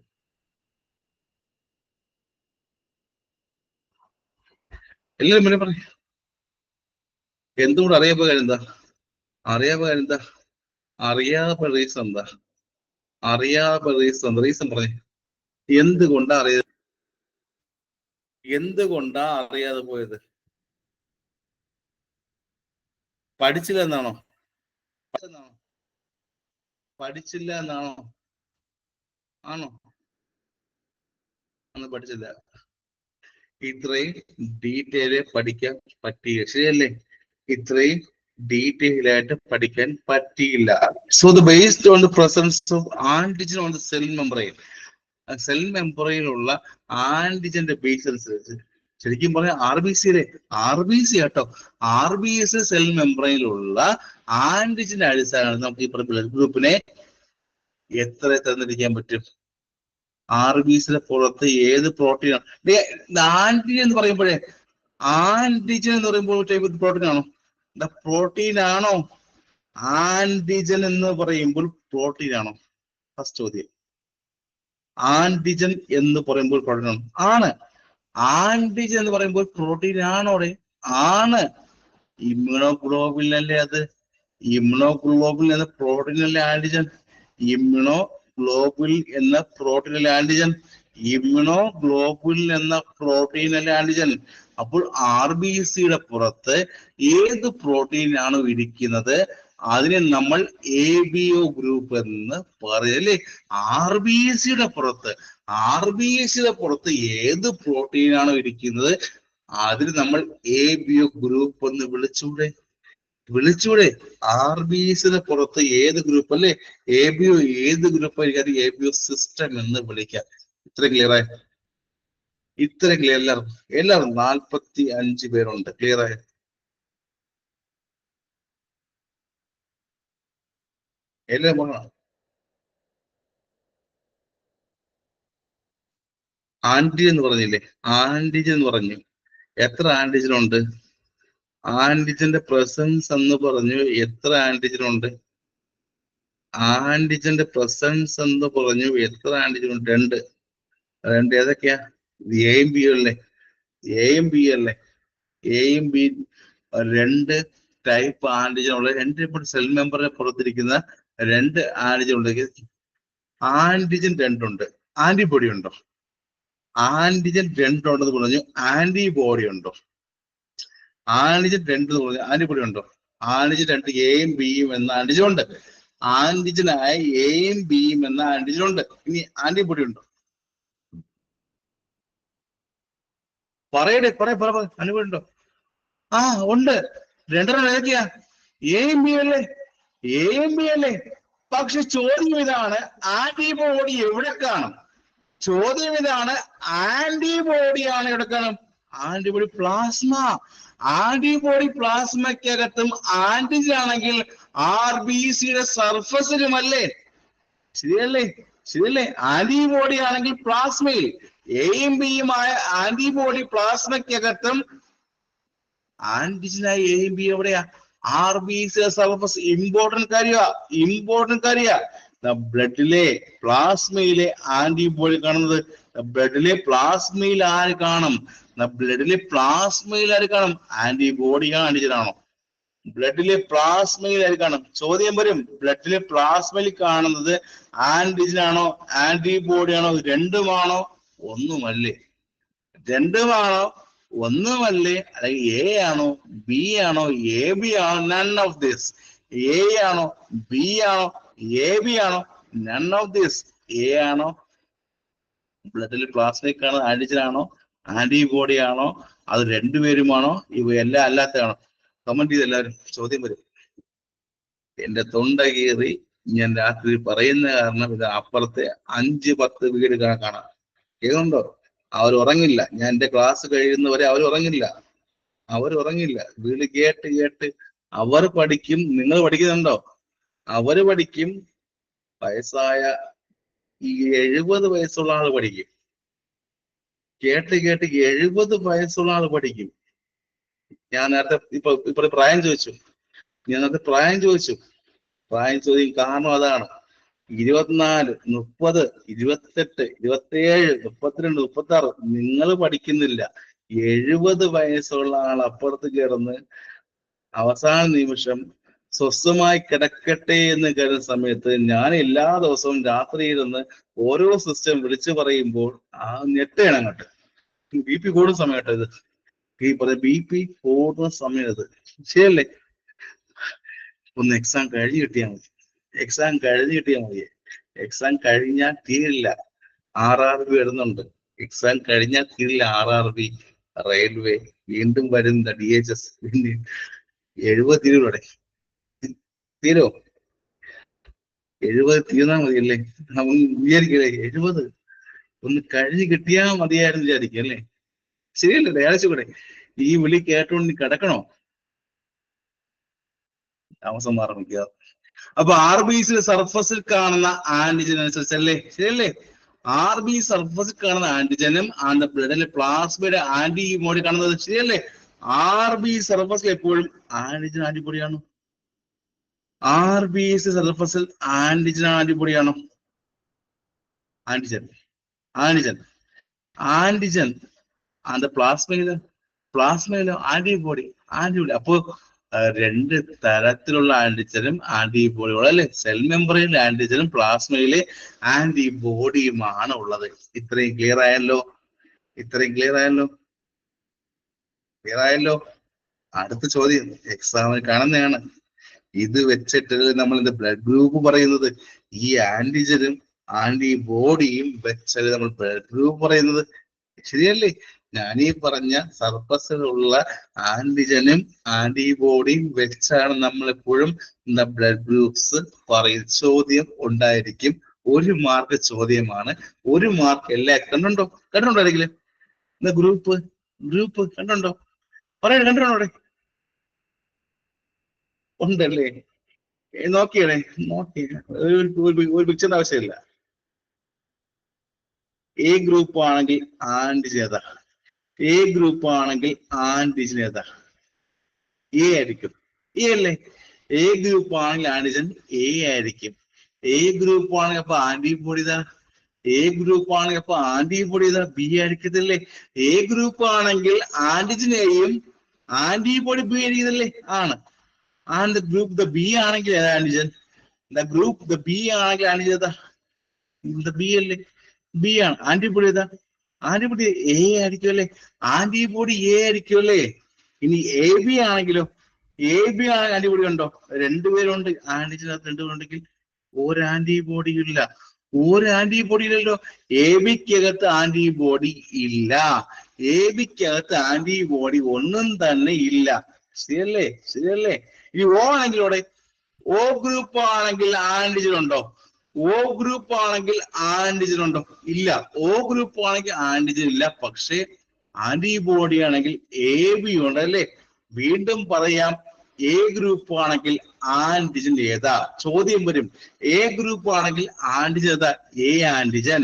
എല്ലാരും മുന്നേ പറ. എന്തുകൊണ്ട് അറിയാത്ത കാര്യം എന്താ? അറിയാത്ത റീസൺ എന്താ? റീസൺ പറഞ്ഞേ. എന്തുകൊണ്ടാ അറിയാതെ പോയത്? പഠിച്ചില്ല എന്നാണോ? ആണോ? അന്ന് പഠിച്ചില്ല. ഇത്രയും ഡീറ്റെയില് പഠിക്കാൻ പറ്റിയില്ല, ശരിയല്ലേ? ഇത്രയും ഡീറ്റെയിൽ ആയിട്ട് പഠിക്കാൻ പറ്റിയില്ല. So the based on the presence of antigen on the cell മെംബ്രെയിനുള്ള ആന്റിജന്റെ ബേസ് അനുസരിച്ച് ശരിക്കും പറയാം RBC കേട്ടോ. RBC സെൽ മെംബ്രെയിനിലുള്ള ആന്റിജന്റെ അടിസ്ഥാനമാണ് നമുക്ക് ഈ ബ്ലഡ് ഗ്രൂപ്പിനെ എത്ര തന്നിരിക്കാൻ പറ്റും? RBCയുടെ പുറത്ത് ഏത് പ്രോട്ടീനാണ്? ആന്റിജൻ എന്ന് പറയുമ്പോഴേ, ആന്റിജൻ എന്ന് പറയുമ്പോൾ പ്രോട്ടീൻ ആണോ? പ്രോട്ടീൻ ആണോ? ആന്റിജൻ എന്ന് പറയുമ്പോൾ പ്രോട്ടീൻ ആണോ? ഫസ്റ്റ് ചോദ്യം. ആന്റിജൻ എന്ന് പറയുമ്പോൾ പ്രോട്ടീൻ ആണോ? ആണ്. ആന്റിജൻ എന്ന് പറയുമ്പോൾ പ്രോട്ടീൻ ആണോടെ? ആണ്. ഇമ്മ്യൂണോഗ്ലോബുലിൻ അല്ലേ അത്? ഇമ്മ്യൂണോഗ്ലോബുലിൻ എന്ന പ്രോട്ടീൻ അല്ലേ ആന്റിജൻ? ഇമ്മ്യൂണോഗ്ലോബുലിൻ എന്ന പ്രോട്ടീൻ അല്ലേ ആന്റിജൻ? ഇമ്മ്യൂണോഗ്ലോബുലിൻ എന്ന പ്രോട്ടീൻ അല്ലേ ആന്റിജൻ? അപ്പോൾ RBCയുടെ പുറത്ത് ഏത് പ്രോട്ടീനാണോ ഇരിക്കുന്നത് അതിനെ നമ്മൾ ABO ഗ്രൂപ്പ് എന്ന് പറയല്ലേ? RBCയുടെ പുറത്ത് ഏത് പ്രോട്ടീനാണോ ഇരിക്കുന്നത് അതിന് നമ്മൾ ABO ഗ്രൂപ്പ് എന്ന് വിളിച്ചൂടെ? RBCയുടെ പുറത്ത് ഏത് ഗ്രൂപ്പ് അല്ലേ? ABO ഏത് ഗ്രൂപ്പ് ആയിരിക്കും? ABO സിസ്റ്റം എന്ന് വിളിക്കാം. ഇത്രയും ക്ലിയർ ആയ? ഇത്രയും ക്ലിയർ എല്ലാവരും 45 പേരുണ്ട്. ക്ലിയർ ആയ? എല്ലാവരും പറഞ്ഞോ. ആന്റിജൻ എന്ന് പറഞ്ഞില്ലേ? ആന്റിജൻ എന്ന് പറഞ്ഞു. എത്ര ആന്റിജൻ ഉണ്ട്? ആന്റിജന്റെ പ്രസൻസ് എന്ന് പറഞ്ഞു. എത്ര ആന്റിജൻ ഉണ്ട്? ആന്റിജന്റെ പ്രസൻസ് എന്ന് പറഞ്ഞു. എത്ര ആന്റിജൻ ഉണ്ട്? രണ്ട് ഏതൊക്കെയാ? എയും ബി അല്ലേ? എയും ബി അല്ലേ? എയും ബി രണ്ട് ടൈപ്പ് ആന്റിജൻ ഉള്ള രണ്ട് സെൽ മെമ്പറിനെ പുറത്തിരിക്കുന്ന രണ്ട് ആന്റിജൻ ഉണ്ടെങ്കിൽ ആന്റിജൻ രണ്ടുണ്ട്. ആന്റിബോഡി ഉണ്ടോ? ആന്റിജൻ രണ്ടുണ്ടെന്ന് പറഞ്ഞു. ആന്റിബോഡി ഉണ്ടോ? ആന്റിജൻ രണ്ട് പറഞ്ഞു. ആന്റിബോഡി ഉണ്ടോ? ആന്റിജൻ രണ്ട് എയും ബിയും എന്ന ആന്റിജൻ ഉണ്ട്. ആന്റിജനായ എയും ബിയും എന്ന ആന്റിജൻ ഉണ്ട്. ഇനി ആന്റിബോഡി ഉണ്ടോ? പറയടേ, ആന്റിബോഡി ഉണ്ടോ? ആ ഉണ്ട്. രണ്ടെണ്ണം ഏതൊക്കെയാ? എയും ബി അല്ലേ? എയും ബി അല്ലേ? പക്ഷെ ചോദ്യം ഇതാണ്, ആന്റിബോഡി എവിടെ കാണും? ചോദ്യം ഇതാണ്, ആന്റിബോഡിയാണ് എവിടെ കാണും? Antibody plasma. ആന്റിബോഡി പ്ലാസ്മയ്ക്കകത്തും ആന്റിജൻ ആണെങ്കിൽ RBCയുടെ സർഫസിലുമല്ലേ? ശരിയല്ലേ? ശരിയല്ലേ? ആന്റിബോഡി ആണെങ്കിൽ പ്ലാസ്മയിൽ, എയും ബിയുമായ ആന്റിബോഡി പ്ലാസ്മയ്ക്കകത്തും ആന്റിജനായ എയും ബി എവിടെയാ? RBCയുടെ സർഫസ്. ഇമ്പോർട്ടന്റ് കാര്യ. ബ്ലഡിലെ പ്ലാസ്മയിലെ ആന്റിബോഡി കാണുന്നത്. ബ്ലഡിലെ പ്ലാസ്മയിൽ ആര് കാണും? ബ്ലഡിലെ പ്ലാസ്മയിൽ ആര് കാണും? ആന്റിബോഡിയാ ആന്റിജനാണോ? ബ്ലഡിലെ പ്ലാസ്മയിൽ ആര് കാണും? ചോദ്യം വരും. ബ്ലഡിലെ പ്ലാസ്മയിൽ കാണുന്നത് ആന്റിജൻ ആണോ ആന്റിബോഡി ആണോ? രണ്ടുമാണോ? ഒന്നുമല്ലേ? രണ്ടുമാണോ? ഒന്നുമല്ലേ? അല്ലെങ്കിൽ എ ആണോ ബി ആണോ എ ബി ആണോ? None of this. എ ആണോ ബി ആണോ എ ബി ആണോ? None of this. എ ആണോ ബ്ലഡിൽ പ്ലാസ്മയിൽ കാണുന്നത് ആന്റിജൻ ആണോ ആന്റിബോഡി ആണോ? അത് രണ്ടുപേരുമാണോ? ഇവയെല്ലാം അല്ലാത്തതാണോ? കമന്റ് ചെയ്ത് എല്ലാവരും. ചോദ്യം വരും. എന്റെ തൊണ്ട കീറി ഞാൻ രാത്രി പറയുന്ന കാരണം ഇത് അപ്പുറത്തെ 5-10 വീട് കാണാം. കേൾക്കുന്നുണ്ടോ? അവർ ഉറങ്ങില്ല. ഞാൻ എന്റെ ക്ലാസ് കഴിയുന്നവരെ അവർ ഉറങ്ങില്ല. വീട് കേട്ട് അവർ പഠിക്കും. നിങ്ങൾ പഠിക്കുന്നുണ്ടോ? അവര് പഠിക്കും. വയസ്സായ ഈ 70 വയസ്സുള്ള ആള് പഠിക്കും. കേട്ട് 70 വയസ്സുള്ള ആള് പഠിക്കും. ഞാൻ നേരത്തെ ഇപ്പൊ പ്രായം ചോദിച്ചു. പ്രായം ചോദിക്കും. കാരണം അതാണ്. 24, 30, 28, 27, 32, 36 നിങ്ങൾ പഠിക്കുന്നില്ല. 70 വയസ്സുള്ള ആൾ അപ്പുറത്ത് ചേർന്ന് അവസാന നിമിഷം സ്വസ്ഥമായി കിടക്കട്ടെ എന്ന് കരുതുന്ന സമയത്ത് ഞാൻ എല്ലാ ദിവസവും രാത്രി ഇരുന്ന് ഓരോ സിസ്റ്റം വിളിച്ചു പറയുമ്പോൾ ആ ഞെട്ടയാണ് അങ്ങോട്ട്. BP കൂടുന്ന സമയം കേട്ടോ ഇത്. BP കൂടുന്ന സമയം ഇത്. ശരിയല്ലേ? ഒന്ന് എക്സാം കഴിഞ്ഞ് കിട്ടിയാൽ മതി. എക്സാം കഴിഞ്ഞാൽ തീരില്ല. RRB വരുന്നുണ്ട്. എക്സാം കഴിഞ്ഞാൽ തീരില്ല. RRB, റെയിൽവേ, വീണ്ടും വരുന്ന DHS. 70 തീരുവിടെ. തീരോ? 70 തീർന്നാൽ മതിയല്ലേ? നമ്മൾ വിചാരിക്കല്ലേ 70 ഒന്ന് കഴിഞ്ഞ് കിട്ടിയാ മതിയായിരുന്നു വിചാരിക്കും അല്ലേ? ശരിയല്ലേ? ഡയാലിസിസ് കൂടെ ഈ വിളി കേട്ടോണ്ട് കിടക്കണോ? താമസം മാറിക്കുക. അപ്പൊ RBC സർഫസിൽ കാണുന്ന ആന്റിജൻ അനുസരിച്ചല്ലേ? ശരിയല്ലേ? RB സർഫസിൽ കാണുന്ന ആന്റിജനും ബ്ലഡിലെ പ്ലാസ്മയുടെ ആന്റിബോഡി കാണുന്നത്. ശരിയല്ലേ? RB സർഫസിൽ എപ്പോഴും ആന്റിജൻ ആന്റിബോഡിയാണോ? RBC സർഫസിൽ ആന്റിജൻ ആന്റിബോഡിയാണോ? ആന്റിജൻ പ്ലാസ്മയിലോ ആന്റിബോഡി. അപ്പോ രണ്ട് തരത്തിലുള്ള ആന്റിജനും ആന്റിബോഡികളും അല്ലെ? സെൽ മെമ്പറിലെ ആന്റിജനും പ്ലാസ്മയിലെ ആന്റിബോഡിയുമാണ് ഉള്ളത്. ഇത്രയും ക്ലിയർ ആയല്ലോ? അടുത്ത ചോദ്യം എക്സാമിന് കാണുന്നതാണ്. ഇത് വെച്ചിട്ട് നമ്മൾ ഇത് ബ്ലഡ് ഗ്രൂപ്പ് പറയുന്നത്. ഈ ആന്റിജനും ആന്റിബോഡിയും വെച്ചത് നമ്മൾ ബ്ലഡ് ഗ്രൂപ്പ് പറയുന്നത്. ശരിയല്ലേ? ഞാനീ പറഞ്ഞ സർഫസിലുള്ള ആന്റിജനും ആന്റിബോഡിയും വെച്ചാണ് നമ്മൾ എപ്പോഴും ബ്ലഡ് ഗ്രൂപ്പ്സ് പറയുന്നത്. ചോദ്യം ഉണ്ടായിരിക്കും, 1 മാർക്ക് ചോദ്യമാണ്. 1 മാർക്ക് എല്ലാ കണ്ടുണ്ടോ ആരെങ്കിലും? എന്താ ഗ്രൂപ്പ് കണ്ടുണ്ടോ? പറയണ കണ്ടിട്ടുണ്ടോ അവിടെ? ഉണ്ടല്ലേ? നോക്കിയേ ഒരു പിക്ചറിന്റെ ആവശ്യമില്ല. എ ഗ്രൂപ്പ് ആണെങ്കിൽ ആന്റിജൻ ഏതാ? എ ഗ്രൂപ്പ് ആണെങ്കിൽ ആന്റിജൻ ഏതാ? എ ആയിരിക്കും. എ അല്ലേ? എ ഗ്രൂപ്പ് ആണെങ്കിൽ ആന്റിജൻ എ ആയിരിക്കും. എ ഗ്രൂപ്പ് ആണെങ്കിൽ അപ്പൊ ആന്റിബോഡി ഇതാ. എ ഗ്രൂപ്പ് ആണെങ്കിൽ അപ്പൊ ആന്റിബോഡി ഇതാ ബി ആയിരിക്കത്തില്ലേ? എ ഗ്രൂപ്പ് ആണെങ്കിൽ ആന്റിജൻ എയും ആന്റിബോഡി ബി ആയിരിക്കത്തില്ലേ? ആണ്. ആൻഡ് ഗ്രൂപ്പ് ദ ബി ആണെങ്കിൽ ആന്റിജൻ. ഗ്രൂപ്പ് ദ ബി ആണെങ്കിൽ ആന്റിജൻ ഏതാ? ബി അല്ലേ? ബി ആണ്. ആന്റിബോഡി ഏതാ? ആന്റിബോഡി എ ആയിരിക്കും അല്ലേ? ആന്റിബോഡി എ ആയിരിക്കും അല്ലേ? ഇനി എ ബി ആണെങ്കിലോ? എ ബി ആണെങ്കിൽ ആന്റിബോഡി ഉണ്ടോ? രണ്ടുപേരുണ്ട്. ആന്റിജനകത്ത് രണ്ടുപേരുണ്ടെങ്കിൽ ഒരു ആന്റിബോഡി ഇല്ല. ഒരു ആന്റിബോഡി ഇല്ലല്ലോ. എ ബിക്കകത്ത് ആന്റിബോഡി ഇല്ല. എ ബിക്കകത്ത് ആന്റിബോഡി ഒന്നും തന്നെ ഇല്ല. ശരിയല്ലേ? ഇനി ഓ ആണെങ്കിലോടെ? ഓ ഗ്രൂപ്പ് ആണെങ്കിൽ ആന്റിജൻ ഉണ്ടോ? ഓ ഗ്രൂപ്പ് ആണെങ്കിൽ ആന്റിജൻ ഉണ്ടോ? ഇല്ല. ഓ ഗ്രൂപ്പ് ആണെങ്കിൽ ആന്റിജൻ ഇല്ല. പക്ഷേ ആന്റിബോഡി ആണെങ്കിൽ എ ബി ഉണ്ട് അല്ലേ? വീണ്ടും പറയാം, എ ഗ്രൂപ്പ് ആണെങ്കിൽ ആന്റിജൻ ഏതാ? ചോദ്യം വരും. എ ഗ്രൂപ്പ് ആണെങ്കിൽ ആന്റിജൻ ഏതാ? A antigen.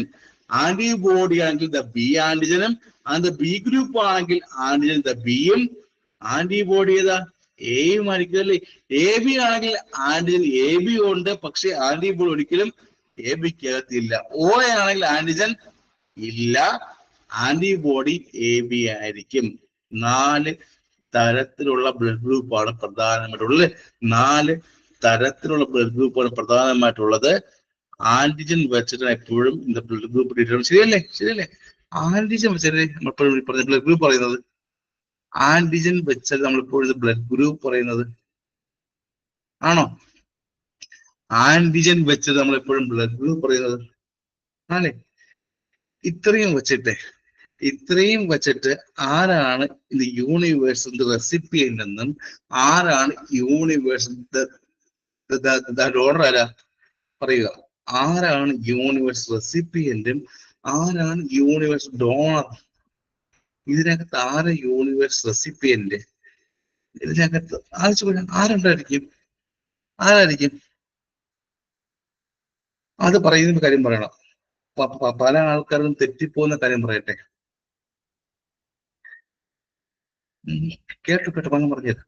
ആന്റിബോഡി ആണെങ്കിൽ ദ ബി ആന്റിജനും, അത് ബി ഗ്രൂപ്പ് ആണെങ്കിൽ ആന്റിജൻ ദ ബിയും, ആന്റിബോഡി ഏതാ? എയും ആയിരിക്കും അല്ലേ? എ ബി ആണെങ്കിൽ ആന്റിജൻ എ ബി ഉണ്ട്, പക്ഷെ ആന്റിബോഡി ഒരിക്കലും എ ബിക്കകത്തില്ല. ഓ ആണെങ്കിൽ ആന്റിജൻ ഇല്ല, ആന്റിബോഡി എ ബി ആയിരിക്കും. 4 തരത്തിലുള്ള ബ്ലഡ് ഗ്രൂപ്പാണ് പ്രധാനമായിട്ടുള്ളത്. 4 തരത്തിലുള്ള ബ്ലഡ് ഗ്രൂപ്പാണ് പ്രധാനമായിട്ടുള്ളത്. ആന്റിജൻ വെച്ചിട്ട് എപ്പോഴും ബ്ലഡ് ഗ്രൂപ്പ് ഡീറ്റെയിൽ. ശരിയല്ലേ? ആന്റിജൻ വെച്ചിട്ട് നമ്മൾ പറഞ്ഞ ബ്ലഡ് ഗ്രൂപ്പ് പറയുന്നത്, ആന്റിജൻ വെച്ചാൽ നമ്മളിപ്പോഴും ബ്ലഡ് ഗ്രൂപ്പ് പറയുന്നത് ആണോ? ആന്റിജൻ വെച്ചത് നമ്മൾ എപ്പോഴും ബ്ലഡ് ഗ്രൂപ്പ് പറയുന്നത് ആണേ? ഇത്രയും വെച്ചിട്ട് ആരാണ് ഇത് യൂണിവേഴ്സിന്റെ റെസിപ്പിയന്റ് എന്നും ആരാണ് യൂണിവേഴ്സിന്റെ ഡോണർ ആരാ പറയുക? ആരാണ് യൂണിവേഴ്സ് റെസിപ്പിയന്റും ആരാണ് യൂണിവേഴ്സ് ഡോണർ? ഇതിനകത്ത് ആരാ യൂണിവേഴ്സ് റെസിപ്പിയന്റ്? ഇതിനകത്ത് ആരുണ്ടായിരിക്കും? അത് പറയുന്ന കാര്യം പറയണം. പല ആൾക്കാരും തെറ്റിപ്പോകുന്ന കാര്യം പറയട്ടെ. കേട്ടു പറഞ്ഞത്,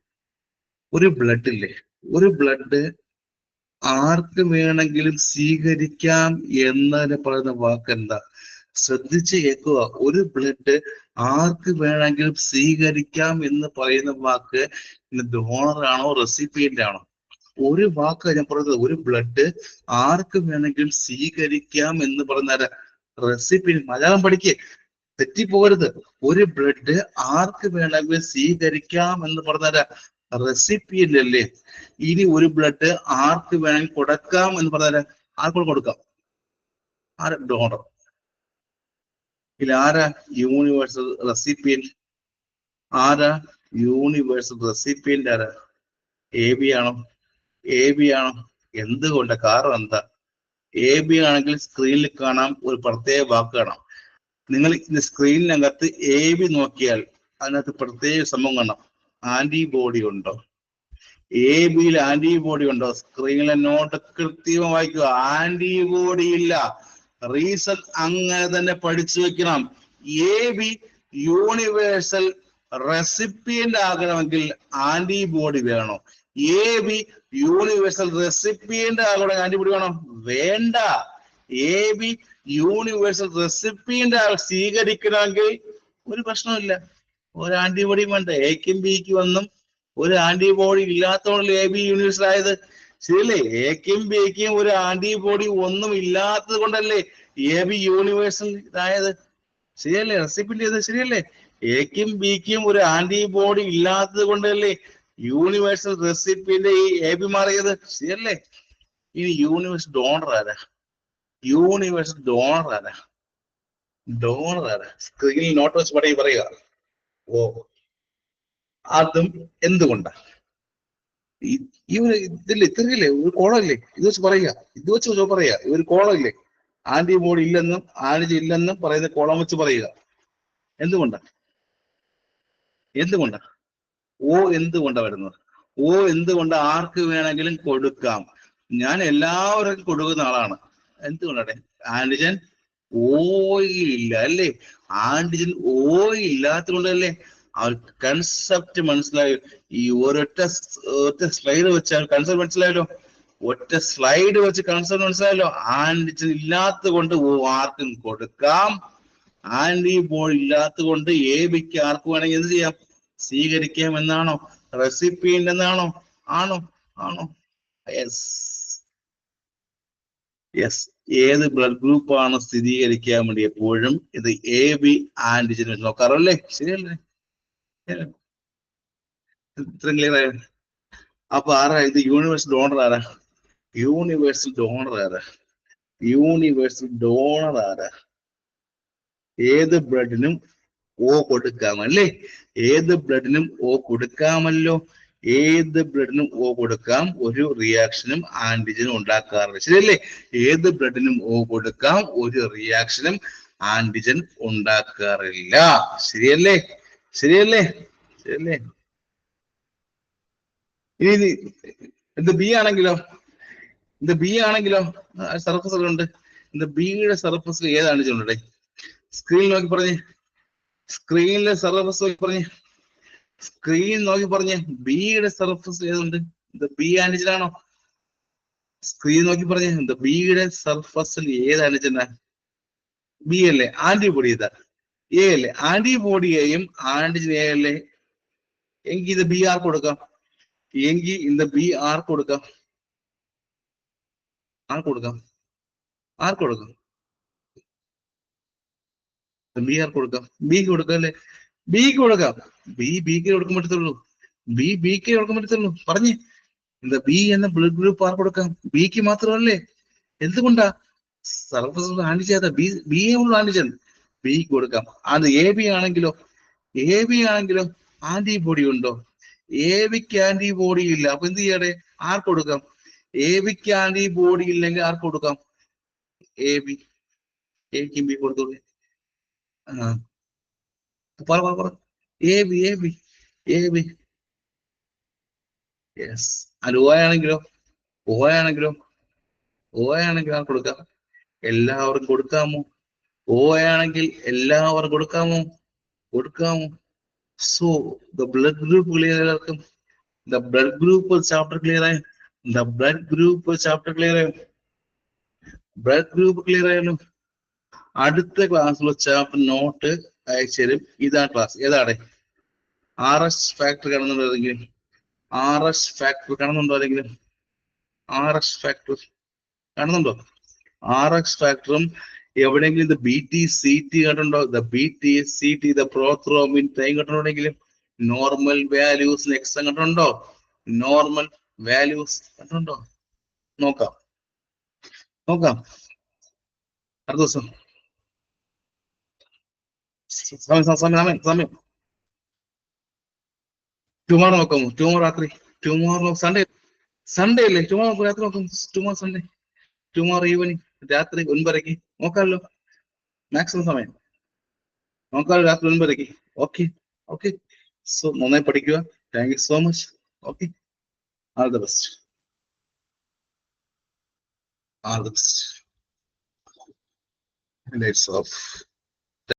ഒരു ബ്ലഡ് ആർക്ക് വേണമെങ്കിലും സ്വീകരിക്കാം എന്നതിന് പറയുന്ന വാക്ക് എന്താ? ശ്രദ്ധിച്ച് കേൾക്കുക. ഒരു ബ്ലഡ് ആർക്ക് വേണമെങ്കിലും സ്വീകരിക്കാം എന്ന് പറയുന്ന വാക്ക് ഡോണർ ആണോ റെസിപ്പിയന്റ് ആണോ? ഒരു വാക്ക് ഞാൻ പറയുന്നത്, ഒരു ബ്ലഡ് ആർക്ക് വേണമെങ്കിലും സ്വീകരിക്കാം എന്ന് പറഞ്ഞ റെസിപ്പിയന്റ്. മലയാളം പഠിക്കേ, തെറ്റിപ്പോകരുത്. ഒരു ബ്ലഡ് ആർക്ക് വേണമെങ്കിൽ സ്വീകരിക്കാം എന്ന് പറഞ്ഞ റെസിപ്പിയന്റ് അല്ലേ? ഇനി ഒരു ബ്ലഡ് ആർക്ക് വേണമെങ്കിൽ കൊടുക്കാം എന്ന് പറഞ്ഞാൽ ആർക്കും കൊടുക്കാം? ആരാ ഡോണർ? ഇല്ല, ആരാ യൂണിവേഴ്സൽ റെസിപ്പിയന്റ്? ആരാ യൂണിവേഴ്സൽ റെസിപ്പിയന്റ്? ആരാ? എ ബി ആണോ? എന്തുകൊണ്ട്? കാരണം എന്താ? എ ബി ആണെങ്കിൽ സ്ക്രീനിൽ കാണാം, ഒരു പ്രത്യേക വാക്ക് കാണാം. നിങ്ങൾ സ്ക്രീനിനകത്ത് എ ബി നോക്കിയാൽ അതിനകത്ത് പ്രത്യേക സംഭവം കാണാം. ആന്റിബോഡി ഉണ്ടോ? എ ബിയിൽ ആന്റിബോഡി ഉണ്ടോ? സ്ക്രീനിലെ നോട്ട് കൃത്യം വായിക്കുക. ആന്റിബോഡി ഇല്ല. റീസൺ അങ്ങനെ തന്നെ പഠിച്ചു വെക്കണം. എ ബി യൂണിവേഴ്സൽ റെസിപ്പിയന്റ് ആകണമെങ്കിൽ ആന്റിബോഡി വേണോ? എ ബി യൂണിവേഴ്സൽ റെസിപ്പിയന്റ് ആകണമെങ്കിൽ ആന്റിബോഡി വേണോ? വേണ്ട. എ ബി യൂണിവേഴ്സൽ റെസിപ്പിയന്റ് സ്വീകരിക്കണമെങ്കിൽ ഒരു പ്രശ്നമില്ല, ഒരു ആന്റിബോഡിയും വേണ്ട. എക്കും ബിക്കും ഒന്നും ഒരു ആന്റിബോഡി ഇല്ലാത്തതുകൊണ്ടല്ലേ എ ബി യൂണിവേഴ്സൽ ആയത്? ശരിയല്ലേ? എക്കും ബിക്കും ഒരു ആന്റിബോഡി ഒന്നും ഇല്ലാത്തത് കൊണ്ടല്ലേ എ ബി യൂണിവേഴ്സൽ ആയത്? ശരിയല്ലേ? റെസിപ്പിയന്റ് ചെയ്ത് ശരിയല്ലേ? എക്കും ബിക്കും ഒരു ആന്റിബോഡി ഇല്ലാത്തത് കൊണ്ടല്ലേ യൂണിവേഴ്സൽ റെസിപ്പിയന്റ് ഈ എ ബി മാറിയത്? ശരിയല്ലേ? ഇനി യൂണിവേഴ്സൽ ഡോണർ ആരാ? ഡോണർ ആരാ? സ്ക്രീനിൽ നോട്ട് വെച്ച് പറയുക. ഓ, അതും എന്തുകൊണ്ടാ? ഇതില്ലേ ഒരു കോളല്ലേ? ഇത് വെച്ച് പറയുക. ഒരു കോളല്ലേ? ആന്റിബോഡി ഇല്ലെന്നും ആന്റിജൻ ഇല്ലെന്നും പറയുന്ന കോളം വെച്ച് പറയുക. എന്തുകൊണ്ടാണ്? എന്തുകൊണ്ടാണ് ഓ എന്തുകൊണ്ടാണ് വരുന്നത്? ഓ എന്തുകൊണ്ട് ആർക്ക് വേണമെങ്കിലും കൊടുക്കാം. ഞാൻ എല്ലാവർക്കും കൊടുക്കുന്ന ആളാണ്. എന്തുകൊണ്ടാണ്? ആന്റിജൻ ഓയിലില്ല അല്ലേ? ആന്റിജൻ ഓയിൽ ഇല്ലാത്തത് കൊണ്ടല്ലേ? അവർക്ക് കൺസെപ്റ്റ് മനസ്സിലായോ? ഈ ഒരൊറ്റ സ്ലൈഡ് വെച്ചാൽ കൺസെപ്റ്റ് മനസ്സിലായല്ലോ. ഒറ്റ സ്ലൈഡ് വെച്ച് കൺസെപ്റ്റ് മനസ്സിലായല്ലോ. ആന്റിജൻ ഇല്ലാത്തത് കൊണ്ട് ഓ ആർക്കും കൊടുക്കാം, ആന്റിബോഡി ഇല്ലാത്തത് കൊണ്ട് എ ബിക്ക് ആർക്ക് വേണമെങ്കിൽ എന്ത് ചെയ്യാം? സ്വീകരിക്കാം എന്നാണോ? റെസിപ്പിയന്റ് എന്നാണോ? ആണോ? ആണോ? Yes, yes. ഏത് ബ്ലഡ് ഗ്രൂപ്പാണ് സ്ഥിരീകരിക്കാൻ വേണ്ടി എപ്പോഴും ഇത് എ ബി ആന്റിജൻ നോക്കാറല്ലേ? ശരിയല്ലേ? ഇത്രയും ക്ലിയർ ആയോ? അപ്പൊ ആരാ ഇത്? യൂണിവേഴ്സൽ ഡോണർ ആരാ? യൂണിവേഴ്സൽ ഡോണർ ആരാ? യൂണിവേഴ്സൽ ഡോണർ ആരാ? ഏത് ബ്ലഡിനും ഓ കൊടുക്കാമല്ലേ? ഏത് ബ്ലഡിനും ഓ കൊടുക്കാമല്ലോ. ഏത് ബ്ലഡിനും ഓ കൊടുക്കാം, ഒരു റിയാക്ഷനും ആന്റിജനും ഉണ്ടാക്കാറില്ല. ശരിയല്ലേ? ഏത് ബ്ലഡിനും ഓ കൊടുക്കാം, ഒരു റിയാക്ഷനും ആന്റിജൻ ഉണ്ടാക്കാറില്ല. ശരിയല്ലേ? ശരിയല്ലേ? ശരിയല്ലേ? ഇനി ഇത് ബി ആണെങ്കിലോ? ഇത് ബി ആണെങ്കിലോ? സർഫസുകളുണ്ട്. ഇത് ബിയുടെ സർഫസിൽ ഏത് ആന്റിജൻ ഉണ്ട്? സ്ക്രീൻ നോക്കി പറഞ്ഞേ. സ്ക്രീനിലെ സർഫസ് നോക്കി പറഞ്ഞേ. സ്ക്രീൻ നോക്കി പറഞ്ഞേ. ബിയുടെ സർഫസ് ഏതുണ്ട്? ഇത് ബി ആന്റിജൻ ആണോ? സ്ക്രീൻ നോക്കി പറഞ്ഞേ. ഇത് ബിയുടെ സർഫസിൽ ഏത് ആന്റിജനാ? ബി അല്ലേ? ആന്റിബോഡി ഏതാ? എ അല്ലേ? ആന്റിബോഡിയെയും ആന്റിജൻ എ അല്ലേ? എങ്കിൽ ഇത് ബി ആർക്ക് കൊടുക്കാം? എങ്കിൽ ഇത് ബി ആർക്ക് കൊടുക്കാം? ആർക്ക് കൊടുക്കാം? ആർക്ക് കൊടുക്കാം? ബി ആർക്ക് കൊടുക്കാം? ബിക്ക് കൊടുക്കാം അല്ലേ? ബിക്ക് കൊടുക്കാം. ബിക്ക് കൊടുക്കാൻ പറ്റത്തുള്ളൂ. ബിക്ക് കൊടുക്കാൻ പറ്റത്തുള്ളൂ. പറഞ്ഞേ. എന്താ ബി എന്ന ബ്ലഡ് ഗ്രൂപ്പ് ആർക്ക് കൊടുക്കാം? ബിക്ക് മാത്രമല്ലേ? എന്തുകൊണ്ടാ? സർഫസ് ആന്റിജൻ ബി ഉള്ള ആന്റിജൻ ബിക്ക് കൊടുക്കാം. അത് എ ബി ആണെങ്കിലോ? എ ബി ആണെങ്കിലോ ആന്റിബോഡി ഉണ്ടോ? എ ബിക്ക് ആന്റിബോഡി ഇല്ല. അപ്പൊ എന്ത് ചെയ്യട്ടെ? ആർക്ക് കൊടുക്കാം? എ ബിക്ക് ആന്റിബോഡി ഇല്ലെങ്കിൽ ആർക്ക് കൊടുക്കാം? A B. എക്കും ബി കൊടുത്തോളൂ. പറ. A B, A B, A B. Yes. അത് ഓ ആണെങ്കിലോ? ഓ ആണെങ്കിലോ? ഓ ആണെങ്കിൽ ആർക്ക് കൊടുക്കാം? എല്ലാവർക്കും കൊടുക്കാമോ? ഓ ആണെങ്കിൽ എല്ലാവർക്കും കൊടുക്കാമോ? കൊടുക്കാമോ? So the blood group clear എല്ലാവർക്കും? The blood group chapter clear ആയോ? The blood group chapter clear ആയോ? ബ്ലഡ് ഗ്രൂപ്പ് ക്ലിയർ ആയല്ലോ. അടുത്ത ക്ലാസ്സിൽ ചാപ്റ്റർ നോട്ട് അയച്ചു തരും. ഇതാ ക്ലാസ്. ഏതാടെ? ആർ എസ് ഫാക്ടർ കാണുന്നുണ്ടോ? ഏതെങ്കിലും ആർ എസ് ഫാക്ടർ കാണുന്നുണ്ടോ? ആരെങ്കിലും ആർ എസ് ഫാക്ടർ കാണുന്നുണ്ടോ? ആർ എക്സ് ഫാക്ടറും എവിടെയെങ്കിലും ഇത് ബി ടി സി ടി കണ്ടുണ്ടോ? The B T C T the prothrombin time കണ്ടിട്ടുണ്ടെങ്കിലും normal values next കണ്ടുണ്ടോ? നോർമൽ വാല്യൂസ് കണ്ടുണ്ടോ? നോക്കാം, നോക്കാം. അടുത്ത ദിവസം സമയം ടുമോറോ നോക്കാമോ? ടുമോറോ രാത്രി. Tomorrow Sunday. സൺഡേ അല്ലേ? ടുമോറോ രാത്രി നോക്കാം. Tomorrow Sunday. ടുമോറോ ഈവനിങ് രാത്രി 9:30 നോക്കാമല്ലോ. മാക്സിമം സമയം നോക്കാമല്ലോ. രാത്രി 9:30. Okay, okay. സോ നന്നായി പഠിക്കുക. Thank you so much. Okay, all the best. All the best. And it's off.